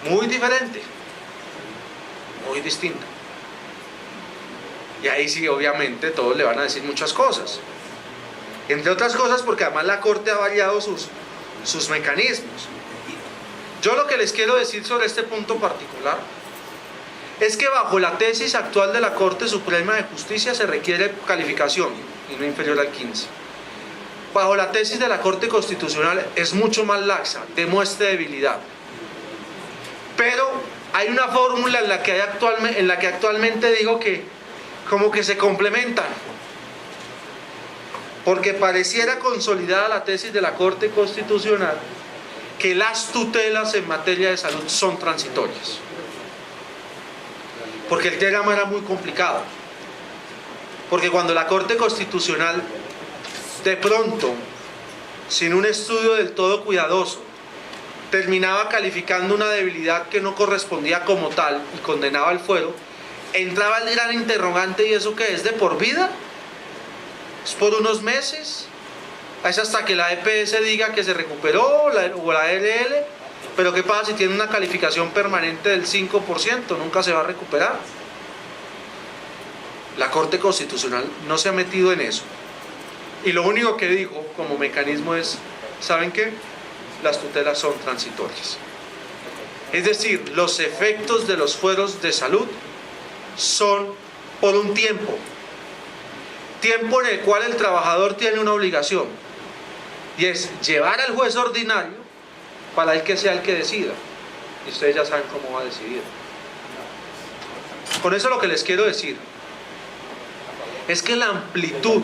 Speaker 1: Muy diferente, muy distinto. Y ahí sí, obviamente, todos le van a decir muchas cosas. Entre otras cosas porque además la Corte ha variado sus mecanismos. Yo lo que les quiero decir sobre este punto particular es que bajo la tesis actual de la Corte Suprema de Justicia se requiere calificación y no inferior al 15. Bajo la tesis de la Corte Constitucional es mucho más laxa, demuestre debilidad. Pero hay una fórmula en la que actualmente digo que como que se complementan. Porque pareciera consolidada la tesis de la Corte Constitucional que las tutelas en materia de salud son transitorias. Porque el tema era muy complicado. Porque cuando la Corte Constitucional, de pronto, sin un estudio del todo cuidadoso, terminaba calificando una debilidad que no correspondía como tal y condenaba al fuero, entraba el gran interrogante: ¿y eso qué es? ¿De por vida? ¿Es por unos meses? Es hasta que la EPS diga que se recuperó, o la LL. Pero ¿qué pasa si tiene una calificación permanente del 5%? Nunca se va a recuperar. La Corte Constitucional no se ha metido en eso. Y lo único que dijo como mecanismo es, ¿saben qué? Las tutelas son transitorias. Es decir, los efectos de los fueros de salud son por un tiempo. Tiempo en el cual el trabajador tiene una obligación, y es llevar al juez ordinario para el que sea el que decida. Y ustedes ya saben cómo va a decidir. Con eso lo que les quiero decir es que la amplitud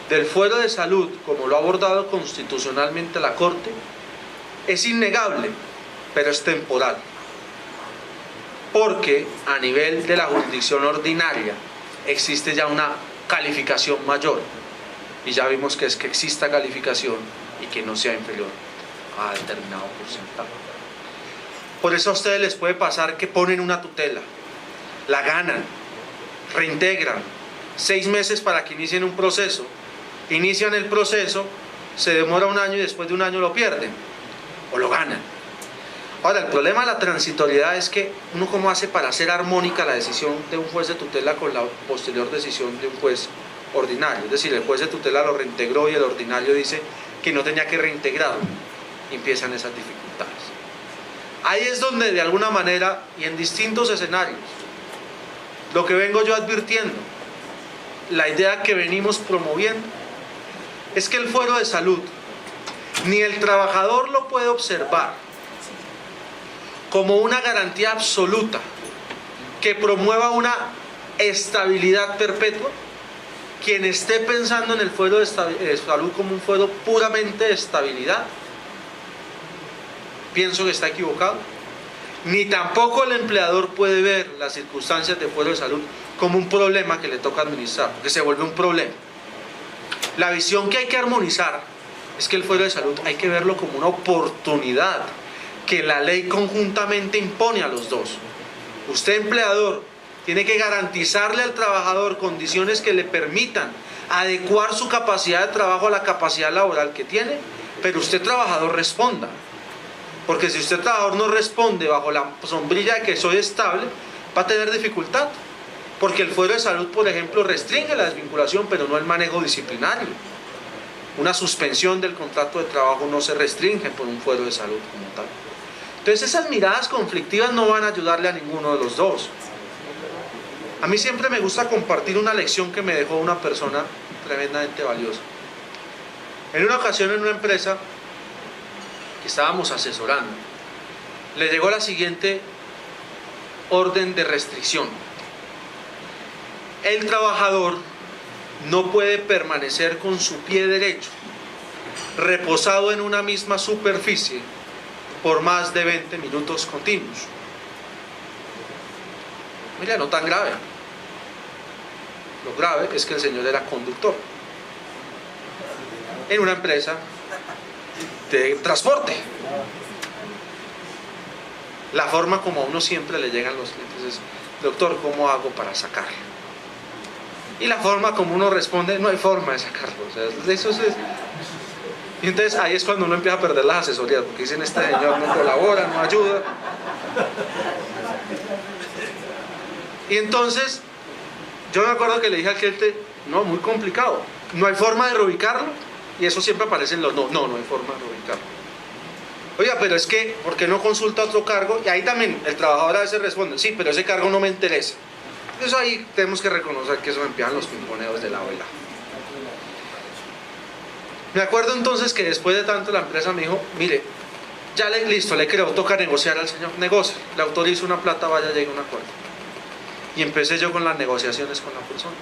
Speaker 1: del fuero de salud, como lo ha abordado constitucionalmente la Corte, es innegable, pero es temporal. Porque a nivel de la jurisdicción ordinaria existe ya una calificación mayor, y ya vimos que es que exista calificación y que no sea inferior a determinado porcentaje. Por eso a ustedes les puede pasar que ponen una tutela, la ganan, reintegran, 6 meses para que inicien un proceso, inician el proceso, se demora un año y después de un año lo pierden o lo ganan. Ahora, el problema de la transitoriedad es que uno cómo hace para hacer armónica la decisión de un juez de tutela con la posterior decisión de un juez ordinario. Es decir, el juez de tutela lo reintegró y el ordinario dice que no tenía que reintegrarlo. Y empiezan esas dificultades. Ahí es donde de alguna manera y en distintos escenarios, lo que vengo yo advirtiendo, la idea que venimos promoviendo, es que el fuero de salud, ni el trabajador lo puede observar como una garantía absoluta que promueva una estabilidad perpetua. Quien esté pensando en el fuero de salud como un fuero puramente de estabilidad, pienso que está equivocado. Ni tampoco el empleador puede ver las circunstancias de fuero de salud como un problema que le toca administrar, porque se vuelve un problema. La visión que hay que armonizar es que el fuero de salud hay que verlo como una oportunidad que la ley conjuntamente impone a los dos. Usted, empleador, tiene que garantizarle al trabajador condiciones que le permitan adecuar su capacidad de trabajo a la capacidad laboral que tiene, pero usted, trabajador, responda. Porque si usted, trabajador, no responde bajo la sombrilla de que soy estable, va a tener dificultad. Porque el fuero de salud, por ejemplo, restringe la desvinculación, pero no el manejo disciplinario. Una suspensión del contrato de trabajo no se restringe por un fuero de salud como tal. Entonces esas miradas conflictivas no van a ayudarle a ninguno de los dos. A mí siempre me gusta compartir una lección que me dejó una persona tremendamente valiosa. En una ocasión, en una empresa que estábamos asesorando, le llegó la siguiente orden de restricción. El trabajador no puede permanecer con su pie derecho reposado en una misma superficie por más de 20 minutos continuos. Mira, no tan grave. Lo grave es que el señor era conductor en una empresa de transporte. La forma como a uno siempre le llegan los clientes es: doctor, ¿cómo hago para sacarlo? Y la forma como uno responde: no hay forma de sacarlo. O sea, eso es... Y entonces ahí es cuando uno empieza a perder las asesorías, porque dicen: este señor no colabora, no ayuda. Y entonces yo me acuerdo que le dije al cliente: no, muy complicado, no hay forma de reubicarlo. Y eso siempre aparece en los no hay forma de reubicarlo. Oiga, pero es que, ¿por qué no consulta otro cargo? Y ahí también el trabajador a veces responde: sí, pero ese cargo no me interesa. Eso ahí tenemos que reconocer que eso empiezan los pimponeos de lado y lado. Me acuerdo entonces que después de tanto la empresa me dijo: mire, ya listo, le creo, toca negociar al señor. Negocio, le autorizo una plata, vaya, llegue a un acuerdo. Y empecé yo con las negociaciones con la persona.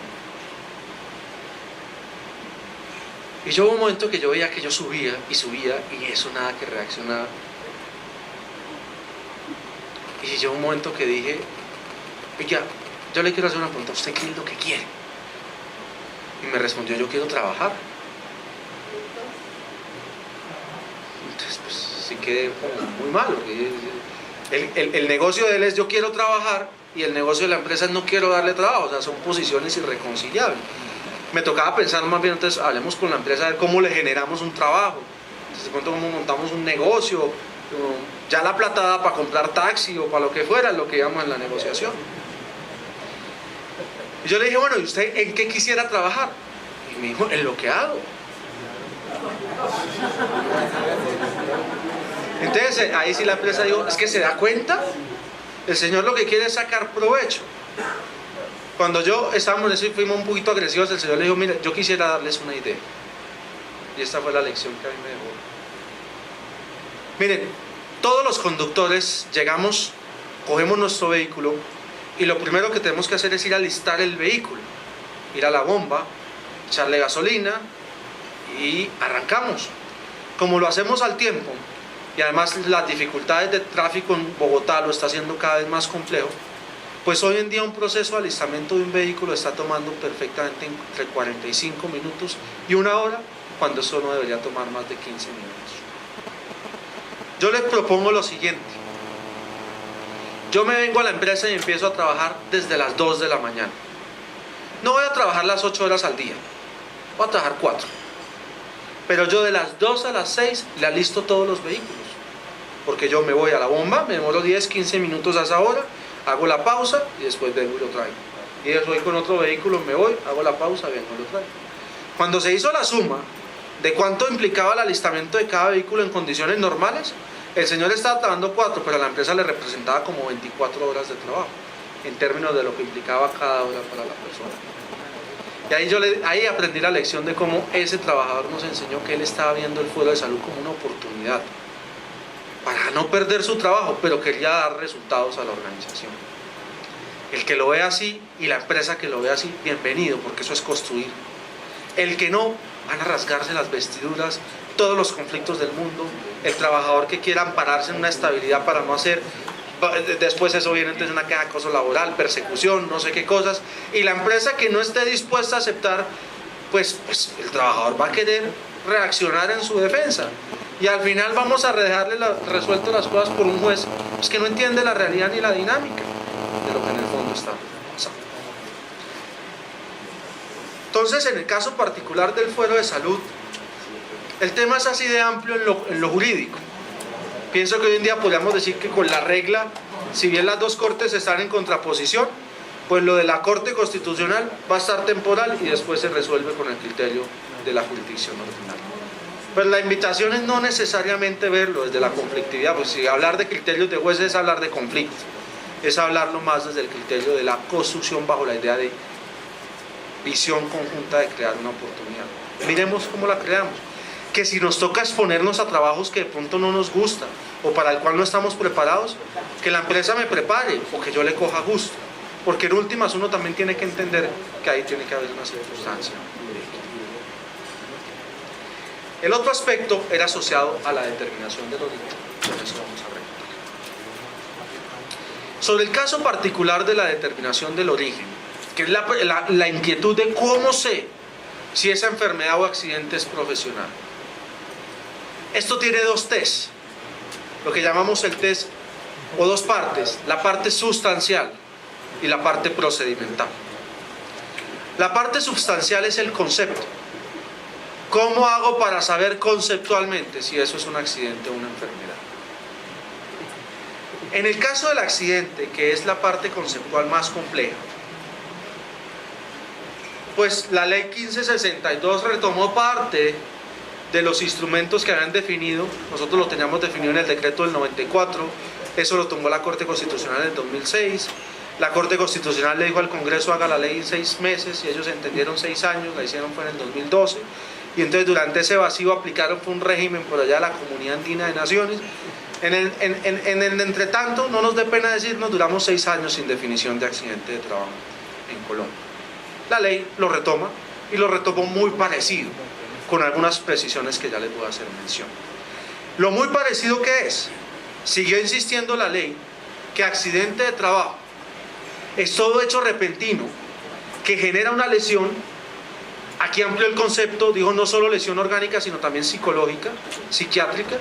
Speaker 1: Y yo hubo un momento que yo veía que yo subía y eso nada que reaccionaba. Y yo hubo un momento que dije: oiga, yo le quiero hacer una pregunta, ¿usted qué es lo que quiere? Y me respondió: yo quiero trabajar. Entonces pues sí quedé como muy malo. El negocio de él es: yo quiero trabajar, y el negocio de la empresa es: no quiero darle trabajo. O sea, son posiciones irreconciliables. Me tocaba pensar más bien, entonces hablemos con la empresa a ver cómo le generamos un trabajo. Entonces de pronto cómo montamos un negocio, ya la plata da para comprar taxi o para lo que fuera, lo que íbamos en la negociación. Y yo le dije: bueno, ¿y usted en qué quisiera trabajar? Y me dijo: en lo que hago. Entonces ahí sí la empresa dijo: es que se da cuenta, el señor lo que quiere es sacar provecho. Cuando yo estábamos en eso y fuimos un poquito agresivos, el señor le dijo: mire, yo quisiera darles una idea. Y esta fue la lección que a mí me dejó. Miren, todos los conductores llegamos, cogemos nuestro vehículo, y lo primero que tenemos que hacer es ir a alistar el vehículo, ir a la bomba, echarle gasolina y arrancamos. Como lo hacemos al tiempo, y además las dificultades de tráfico en Bogotá lo está haciendo cada vez más complejo, pues hoy en día un proceso de alistamiento de un vehículo está tomando perfectamente entre 45 minutos y 1 hora, cuando eso no debería tomar más de 15 minutos. Yo les propongo lo siguiente: Yo me vengo a la empresa y empiezo a trabajar desde las 2 de la mañana. No voy a trabajar las 8 horas al día, voy a trabajar 4. Pero yo de las 2 a las 6 le alisto todos los vehículos. Porque yo me voy a la bomba, me demoro 10, 15 minutos a esa hora, hago la pausa y después vengo y lo traigo. Y después con otro vehículo me voy, hago la pausa, vengo y lo traigo. Cuando se hizo la suma de cuánto implicaba el alistamiento de cada vehículo en condiciones normales, el señor estaba trabajando 4, pero a la empresa le representaba como 24 horas de trabajo, en términos de lo que implicaba cada hora para la persona. Y ahí aprendí la lección de cómo ese trabajador nos enseñó que él estaba viendo el fuero de salud como una oportunidad para no perder su trabajo, pero quería dar resultados a la organización. El que lo vea así y la empresa que lo vea así, bienvenido, porque eso es construir. El que no, van a rasgarse las vestiduras, todos los conflictos del mundo. El trabajador que quiera ampararse en una estabilidad para no hacer, después eso viene entonces una queja de acoso laboral, persecución, no sé qué cosas. Y la empresa que no esté dispuesta a aceptar, pues el trabajador va a querer reaccionar en su defensa. Y al final vamos a dejarle resuelto las cosas por un juez que no entiende la realidad ni la dinámica de lo que en el fondo está pasando. Entonces, en el caso particular del fuero de salud, el tema es así de amplio en lo jurídico. Pienso que hoy en día podríamos decir que con la regla, si bien las dos cortes están en contraposición, pues lo de la Corte Constitucional va a estar temporal y después se resuelve con el criterio de la jurisdicción ordinaria. Pues la invitación es no necesariamente verlo desde la conflictividad, pues si hablar de criterios de jueces es hablar de conflicto, es hablarlo más desde el criterio de la construcción bajo la idea de visión conjunta de crear una oportunidad. Miremos cómo la creamos. Que si nos toca exponernos a trabajos que de pronto no nos gustan o para el cual no estamos preparados, que la empresa me prepare o que yo le coja gusto. Porque en últimas uno también tiene que entender que ahí tiene que haber una circunstancia. El otro aspecto era asociado a la determinación del origen. Por eso vamos a recuperar. Sobre el caso particular de la determinación del origen, que es la inquietud de cómo sé si esa enfermedad o accidente es profesional. Esto tiene dos tests, lo que llamamos el test, o dos partes, la parte sustancial y la parte procedimental. La parte sustancial es el concepto. ¿Cómo hago para saber conceptualmente si eso es un accidente o una enfermedad? En el caso del accidente, que es la parte conceptual más compleja, pues la ley 1562 retomó parte de los instrumentos que habían definido. Nosotros lo teníamos definido en el decreto del 94, eso lo tomó la Corte Constitucional en el 2006. La Corte Constitucional le dijo al Congreso haga la ley en 6 meses y ellos entendieron 6 años, la hicieron fue en el 2012. Y entonces durante ese vacío aplicaron fue un régimen por allá de la Comunidad Andina de Naciones. En el entretanto, no nos dé pena decirnos, duramos 6 años sin definición de accidente de trabajo en Colombia. La ley lo retoma y lo retomó muy parecido, con algunas precisiones que ya les voy a hacer mención. Lo muy parecido que es, siguió insistiendo la ley, que accidente de trabajo es todo hecho repentino que genera una lesión. Aquí amplió el concepto, dijo no solo lesión orgánica, sino también psicológica, psiquiátrica,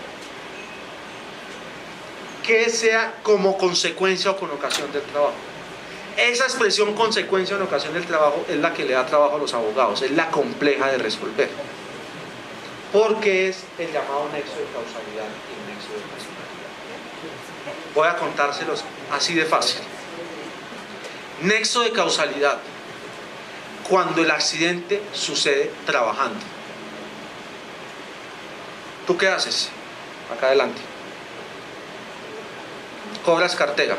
Speaker 1: que sea como consecuencia o con ocasión del trabajo. Esa expresión consecuencia o en ocasión del trabajo es la que le da trabajo a los abogados, es la compleja de resolver, porque es el llamado nexo de causalidad y nexo de causalidad. Voy a contárselos así de fácil. Nexo de causalidad, cuando el accidente sucede trabajando. ¿Tú qué haces? Acá adelante. Cobras cartera.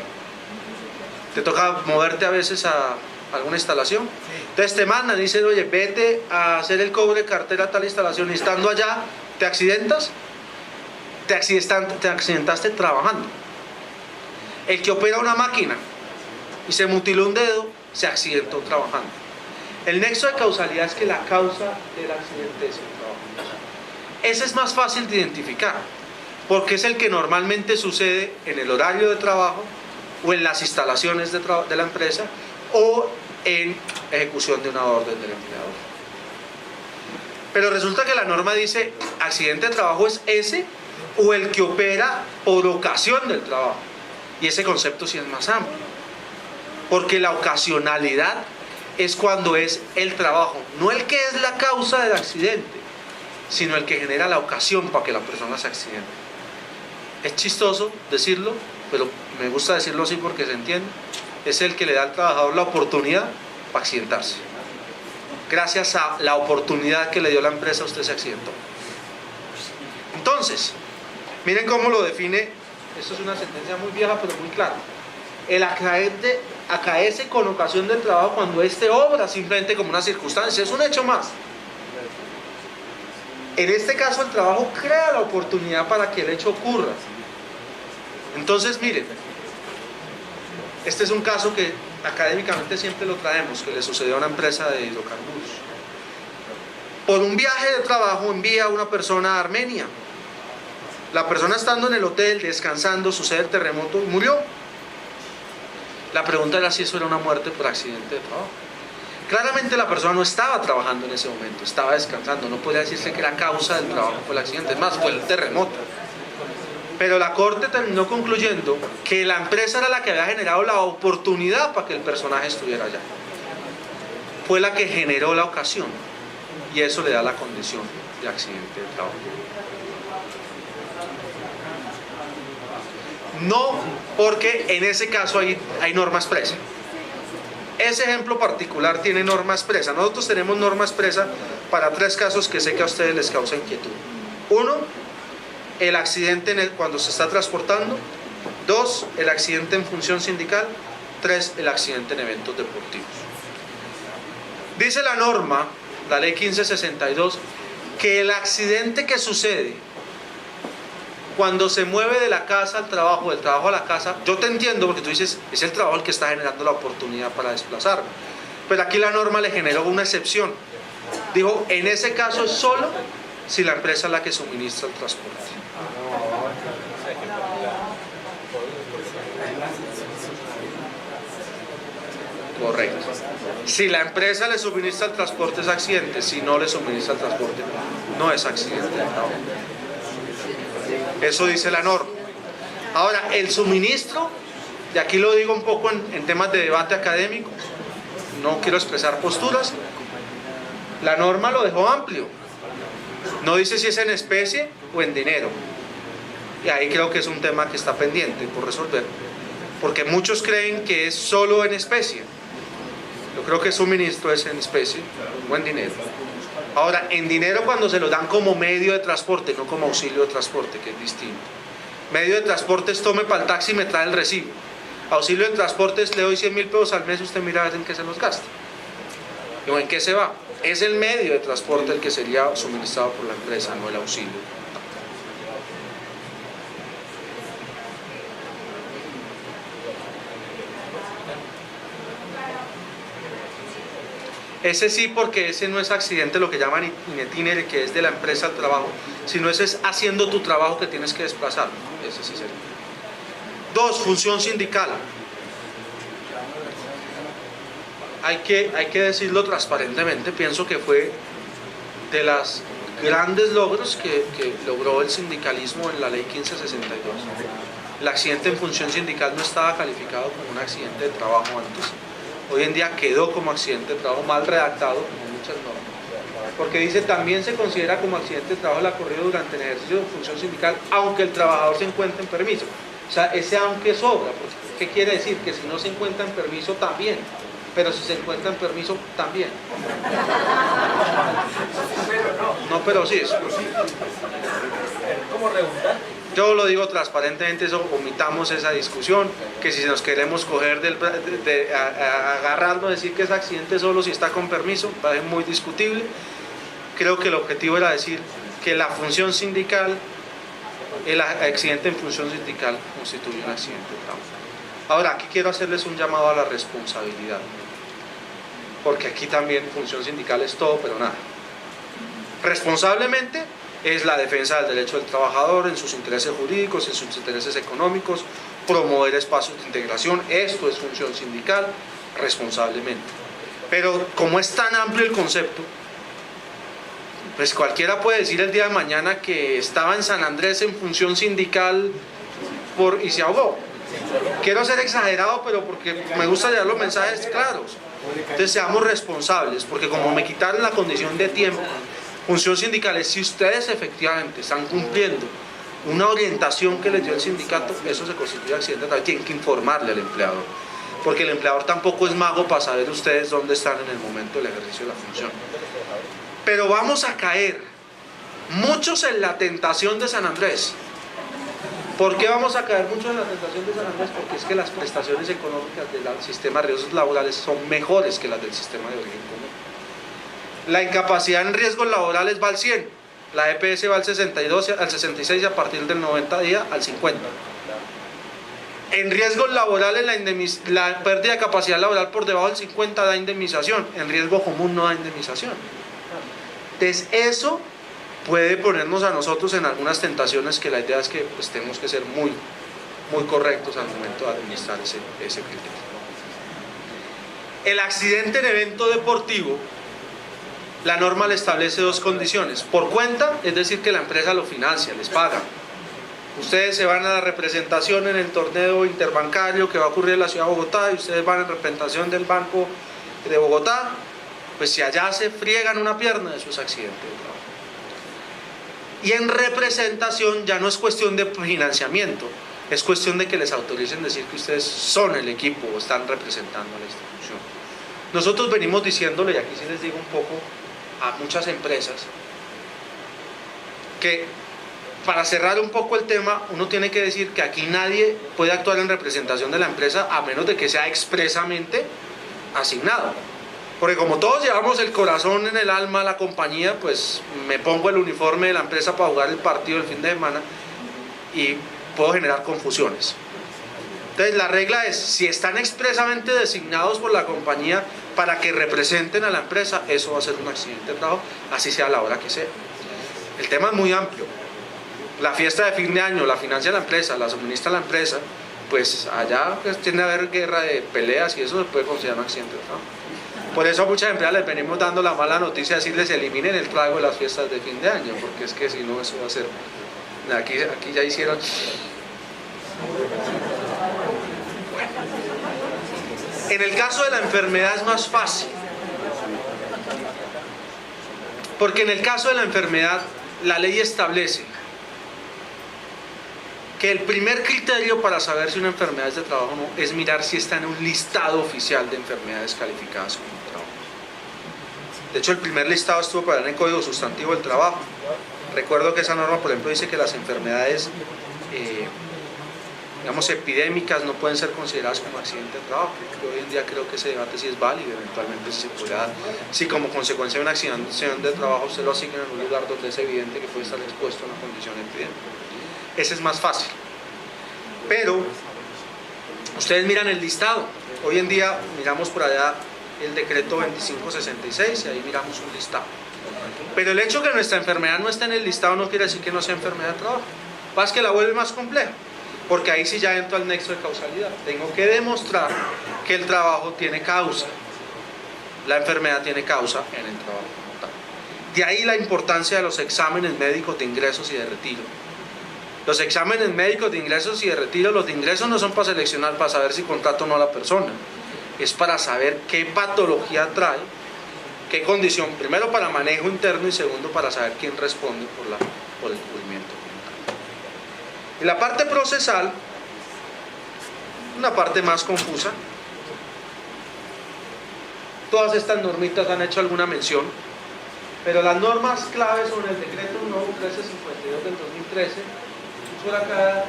Speaker 1: Te toca moverte a veces a alguna instalación. Entonces te mandan y dicen, oye, vete a hacer el cobro de cartera a tal instalación. Y estando allá, ¿te accidentas? Te accidentaste trabajando. El que opera una máquina y se mutiló un dedo, se accidentó trabajando. El nexo de causalidad es que la causa del accidente es el trabajo. Ese es más fácil de identificar, porque es el que normalmente sucede en el horario de trabajo o en las instalaciones de la empresa o en ejecución de una orden del empleador. Pero resulta que la norma dice accidente de trabajo es ese o el que opera por ocasión del trabajo. Y ese concepto sí es más amplio, porque la ocasionalidad es cuando es el trabajo, no el que es la causa del accidente, sino el que genera la ocasión para que la persona se accidente. Es chistoso decirlo, pero me gusta decirlo así porque se entiende. Es el que le da al trabajador la oportunidad para accidentarse. Gracias a la oportunidad que le dio la empresa, usted se accidentó. Entonces, miren cómo lo define. Esto es una sentencia muy vieja pero muy clara. El accidente acaece con ocasión del trabajo cuando éste obra simplemente como una circunstancia, es un hecho más. En este caso el trabajo crea la oportunidad para que el hecho ocurra. Entonces miren, este es un caso que académicamente siempre lo traemos, que le sucedió a una empresa de hidrocarburos. Por un viaje de trabajo envía a una persona a Armenia. La persona estando en el hotel descansando, sucede el terremoto y murió. La pregunta era si eso era una muerte por accidente de trabajo. Claramente la persona no estaba trabajando en ese momento, estaba descansando. No podría decirse que la causa del trabajo fue el accidente, es más, fue el terremoto. Pero la corte terminó concluyendo que la empresa era la que había generado la oportunidad para que el personaje estuviera allá. Fue la que generó la ocasión, y eso le da la condición de accidente de trabajo. No porque en ese caso hay norma expresa. Ese ejemplo particular tiene norma expresa. Nosotros tenemos norma expresa para 3 casos que sé que a ustedes les causa inquietud. 1, el accidente cuando se está transportando. 2, el accidente en función sindical. 3, el accidente en eventos deportivos. Dice la norma, la ley 1562, que el accidente que sucede cuando se mueve de la casa al trabajo, del trabajo a la casa, yo te entiendo porque tú dices, es el trabajo el que está generando la oportunidad para desplazarme. Pero aquí la norma le generó una excepción. Dijo, en ese caso es solo si la empresa es la que suministra el transporte. Correcto. Si la empresa le suministra el transporte es accidente, si no le suministra el transporte no es accidente de trabajo. Eso dice la norma. Ahora, el suministro, y aquí lo digo un poco en temas de debate académico, no quiero expresar posturas, la norma lo dejó amplio. No dice si es en especie o en dinero. Y ahí creo que es un tema que está pendiente por resolver. Porque muchos creen que es solo en especie. Yo creo que el suministro es en especie o en dinero. Ahora, en dinero cuando se lo dan como medio de transporte, no como auxilio de transporte, que es distinto. Medio de transporte es tome para el taxi y me trae el recibo. Auxilio de transporte es le doy 100.000 pesos al mes, usted mira a ver en qué se los gasta. ¿O en qué se va? Es el medio de transporte el que sería suministrado por la empresa, no el auxilio. Ese sí, porque ese no es accidente, lo que llaman in itinere, que es de la empresa al trabajo, sino ese es haciendo tu trabajo que tienes que desplazar. Ese sí sería. 2, función sindical. Hay que decirlo transparentemente, pienso que fue de los grandes logros que logró el sindicalismo en la ley 1562. El accidente en función sindical no estaba calificado como un accidente de trabajo antes. Hoy en día quedó como accidente de trabajo mal redactado, como muchas normas, porque dice también se considera como accidente de trabajo el ocurrido durante el ejercicio de función sindical, aunque el trabajador se encuentre en permiso. O sea, ese aunque sobra, ¿qué quiere decir? Que si no se encuentra en permiso también, pero si se encuentra en permiso también. No, pero sí, es
Speaker 2: como redundante.
Speaker 1: Yo lo digo transparentemente, eso, omitamos esa discusión, que si nos queremos coger agarrarnos, decir que es accidente solo si está con permiso, parece muy discutible. Creo que el objetivo era decir que la función sindical, el accidente en función sindical constituye un accidente de trabajo. Ahora, aquí quiero hacerles un llamado a la responsabilidad, porque aquí también función sindical es todo, pero nada. Responsablemente es la defensa del derecho del trabajador en sus intereses jurídicos, en sus intereses económicos, promover espacios de integración, esto es función sindical, responsablemente. Pero como es tan amplio el concepto, pues cualquiera puede decir el día de mañana que estaba en San Andrés en función sindical y se ahogó. Quiero ser exagerado, pero porque me gusta llevar los mensajes claros. Entonces seamos responsables, porque como me quitaron la condición de tiempo, función sindical es si ustedes efectivamente están cumpliendo una orientación que les dio el sindicato, eso se constituye accidente, tienen que informarle al empleador, porque el empleador tampoco es mago para saber ustedes dónde están en el momento del ejercicio de la función. Pero vamos a caer muchos en la tentación de San Andrés. ¿Por qué vamos a caer mucho en la tentación de San Andrés? Porque es que las prestaciones económicas del sistema de riesgos laborales son mejores que las del sistema de origen común. La incapacidad en riesgos laborales va al 100, la EPS va al 62, al 66 y a partir del 90 días al 50. En riesgos laborales la pérdida de capacidad laboral por debajo del 50 da indemnización, en riesgo común no da indemnización. Entonces eso puede ponernos a nosotros en algunas tentaciones que la idea es que pues, tenemos que ser muy correctos al momento de administrar ese criterio. El accidente en evento deportivo, la norma le establece dos condiciones. Por cuenta, es decir, que la empresa lo financia, les paga. Ustedes se van a la representación en el torneo interbancario que va a ocurrir en la ciudad de Bogotá y ustedes van en representación del Banco de Bogotá, pues si allá se friegan una pierna, eso es accidente de trabajo. Y en representación ya no es cuestión de financiamiento, es cuestión de que les autoricen decir que ustedes son el equipo o están representando a la institución. Nosotros venimos diciéndole, y aquí sí les digo un poco a muchas empresas, que para cerrar un poco el tema, uno tiene que decir que aquí nadie puede actuar en representación de la empresa a menos de que sea expresamente asignado. Porque como todos llevamos el corazón en el alma a la compañía, pues me pongo el uniforme de la empresa para jugar el partido del fin de semana y puedo generar confusiones. Entonces la regla es, si están expresamente designados por la compañía para que representen a la empresa, eso va a ser un accidente de trabajo, así sea la hora que sea. El tema es muy amplio. La fiesta de fin de año la financia la empresa, la suministra la empresa, pues allá pues, tiene que haber guerra de peleas y eso se puede considerar un accidente de trabajo. Por eso a muchas empresas les venimos dando la mala noticia de decirles eliminen el trago de las fiestas de fin de año, porque es que si no eso va a ser... Aquí ya hicieron... Bueno. En el caso de la enfermedad es más fácil, porque en el caso de la enfermedad la ley establece que el primer criterio para saber si una enfermedad es de trabajo o no es mirar si está en un listado oficial de enfermedades calificadas como trabajo. De hecho, el primer listado estuvo para en el Código Sustantivo del Trabajo. Recuerdo que esa norma, por ejemplo, dice que las enfermedades, digamos, epidémicas no pueden ser consideradas como accidente de trabajo. Yo hoy en día creo que ese debate sí es válido, eventualmente si se puede dar, si como consecuencia de una accidente de trabajo usted lo asigna en un lugar donde es evidente que puede estar expuesto a una condición epidémica. Ese es más fácil. Pero ustedes miran el listado. Hoy en día miramos por allá el decreto 2566 y ahí miramos un listado. Pero el hecho de que nuestra enfermedad no esté en el listado no quiere decir que no sea enfermedad de trabajo. Pasa que la vuelve más compleja, porque ahí sí ya entro al nexo de causalidad. Tengo que demostrar que el trabajo tiene causa. La enfermedad tiene causa en el trabajo como tal. De ahí la importancia de los exámenes médicos de ingresos y de retiro. Los exámenes médicos de ingresos y de retiro, los de ingresos no son para seleccionar, para saber si contrato o no a la persona. Es para saber qué patología trae, qué condición, primero para manejo interno y segundo para saber quién responde por el cubrimiento. Y la parte procesal, una parte más confusa. Todas estas normitas han hecho alguna mención, pero las normas claves sobre el decreto nuevo 1352 del 2013, por acá,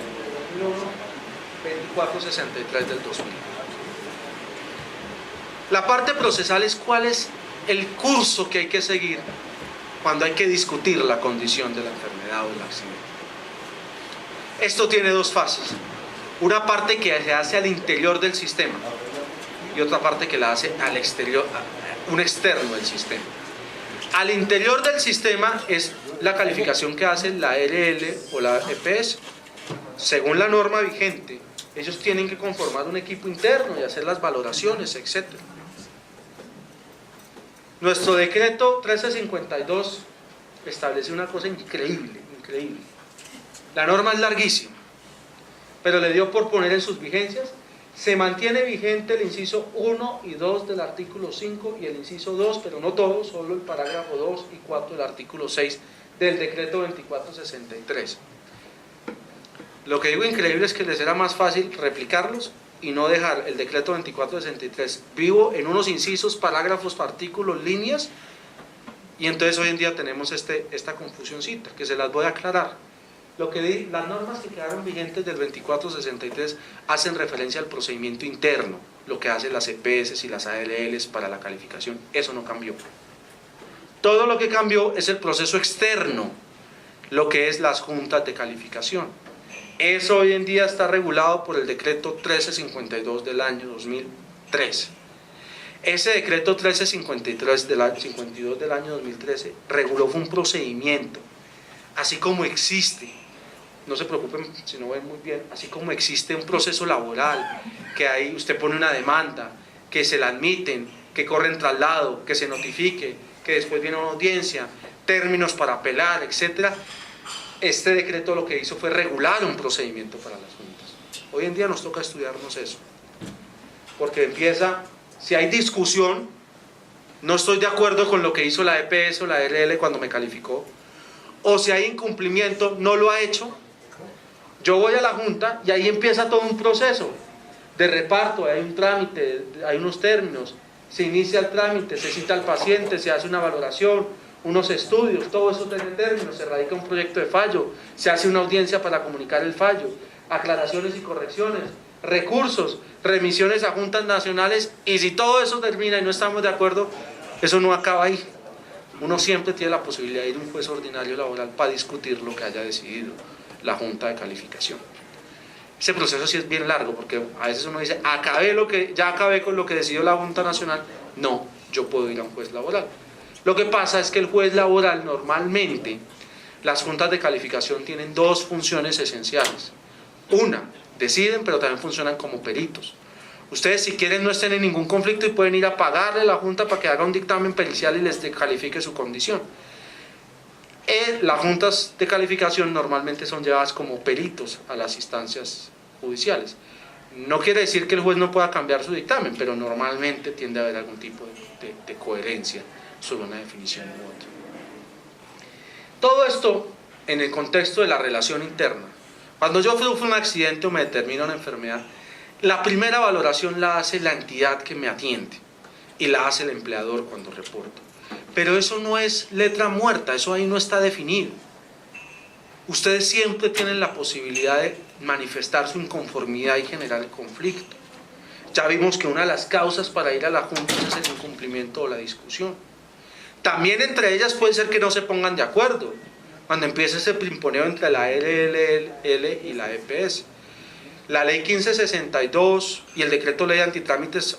Speaker 1: 2001, 2463 del 2000. La parte procesal es cuál es el curso que hay que seguir cuando hay que discutir la condición de la enfermedad o del accidente. Esto tiene dos fases. Una parte que se hace al interior del sistema y otra parte que la hace al exterior, un externo del sistema. Al interior del sistema es la calificación que hace la RL o la EPS. Según la norma vigente, ellos tienen que conformar un equipo interno y hacer las valoraciones, etc. Nuestro decreto 1352 establece una cosa increíble, increíble. La norma es larguísima,
Speaker 2: pero le dio por poner en sus vigencias. Se mantiene vigente el inciso 1 y 2 del artículo 5 y el inciso 2, pero no todo, solo el parágrafo 2 y 4 del artículo 6 del decreto 2463. Lo que digo increíble es que les era más fácil replicarlos y no dejar el decreto 2463 vivo en unos incisos, parágrafos, artículos, líneas, y entonces hoy en día tenemos esta confusioncita, que se las voy a aclarar. Las normas que quedaron vigentes del 2463 hacen referencia al procedimiento interno, lo que hacen las EPS y las ALLs para la calificación, eso no cambió. Todo lo que cambió es el proceso externo, lo que es las juntas de calificación. Eso hoy en día está regulado por el decreto 1352 del año 2013. Ese decreto 1352 del año 2013 reguló un procedimiento, así como existe, no se preocupen si no ven muy bien, así como existe un proceso laboral, que ahí usted pone una demanda, que se la admiten, que corren traslado, que se notifique, que después viene una audiencia, términos para apelar, etc. Este decreto lo que hizo fue regular un procedimiento para las juntas. Hoy en día nos toca estudiarnos eso, porque empieza, si hay discusión, no estoy de acuerdo con lo que hizo la EPS o la RL cuando me calificó, o si hay incumplimiento, no lo ha hecho, yo voy a la junta y ahí empieza todo un proceso de reparto, hay un trámite, hay unos términos, se inicia el trámite, se cita al paciente, se hace una valoración, unos estudios, todo eso tiene términos, se radica un proyecto de fallo, se hace una audiencia para comunicar el fallo, aclaraciones y correcciones, recursos, remisiones a juntas nacionales, y si todo eso termina y no estamos de acuerdo, eso no acaba ahí. Uno siempre tiene la posibilidad de ir a un juez ordinario laboral para discutir lo que haya decidido la junta de calificación. Ese proceso sí es bien largo, porque a veces uno dice, ya acabé con lo que decidió la Junta Nacional. No, yo puedo ir a un juez laboral. Lo que pasa es que el juez laboral normalmente, las juntas de calificación tienen dos funciones esenciales. Una, deciden, pero también funcionan como peritos. Ustedes, si quieren, no estén en ningún conflicto y pueden ir a pagarle a la junta para que haga un dictamen pericial y les califique su condición. Las juntas de calificación normalmente son llevadas como peritos a las instancias judiciales. No quiere decir que el juez no pueda cambiar su dictamen, pero normalmente tiende a haber algún tipo de coherencia sobre una definición u otra. Todo esto en el contexto de la relación interna. Cuando yo sufro un accidente o me determina una enfermedad, la primera valoración la hace la entidad que me atiende y la hace el empleador cuando reporto. Pero eso no es letra muerta, eso ahí no está definido. Ustedes siempre tienen la posibilidad de manifestar su inconformidad y generar el conflicto. Ya vimos que una de las causas para ir a la junta es el incumplimiento o la discusión. También entre ellas puede ser que no se pongan de acuerdo, cuando empieza ese pimponeo entre la LLL y la EPS. La ley 1562 y el decreto ley de antitrámites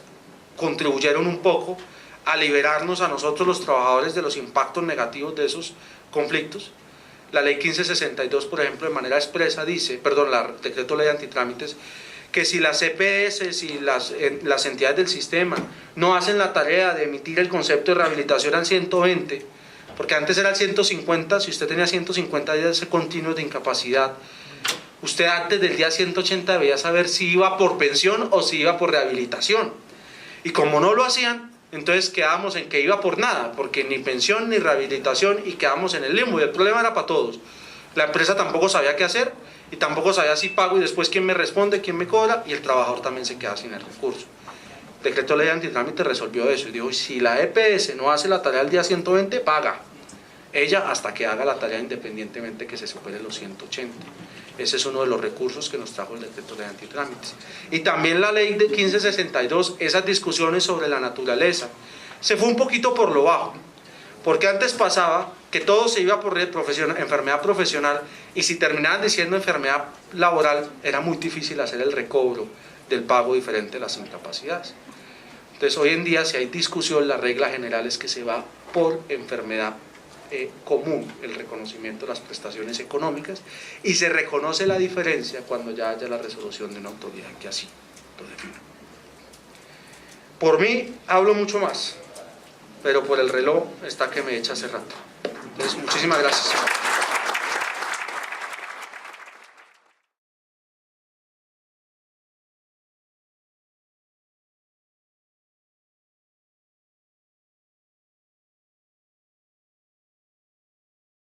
Speaker 2: contribuyeron un poco a liberarnos a nosotros los trabajadores de los impactos negativos de esos conflictos. La ley 1562, por ejemplo, de manera expresa dice, el decreto ley de antitrámites, que si las EPS y las entidades del sistema no hacen la tarea de emitir el concepto de rehabilitación al 120, porque antes era el 150, si usted tenía 150 días continuos de incapacidad, usted antes del día 180 debía saber si iba por pensión o si iba por rehabilitación. Y como no lo hacían, entonces quedábamos en que iba por nada, porque ni pensión ni rehabilitación, y quedamos en el limbo, y el problema era para todos. La empresa tampoco sabía qué hacer, y tampoco sabía si pago y después quién me responde, quién me cobra, y el trabajador también se queda sin el recurso. El decreto ley de antitrámite resolvió eso y dijo, si la EPS no hace la tarea al día 120, paga ella hasta que haga la tarea, independientemente que se supere los 180. Ese es uno de los recursos que nos trajo el decreto de antitrámites. Y también la ley de 1562, esas discusiones sobre la naturaleza, se fue un poquito por lo bajo, porque antes pasaba que todo se iba por enfermedad profesional, y si terminaban diciendo enfermedad laboral, era muy difícil hacer el recobro del pago diferente de las incapacidades. Entonces hoy en día, si hay discusión, la regla general es que se va por enfermedad común, el reconocimiento de las prestaciones económicas, y se reconoce la diferencia cuando ya haya la resolución de una autoridad que así lo defina. Por mí hablo mucho más, pero por el reloj está que me echa hace rato. Entonces, muchísimas gracias.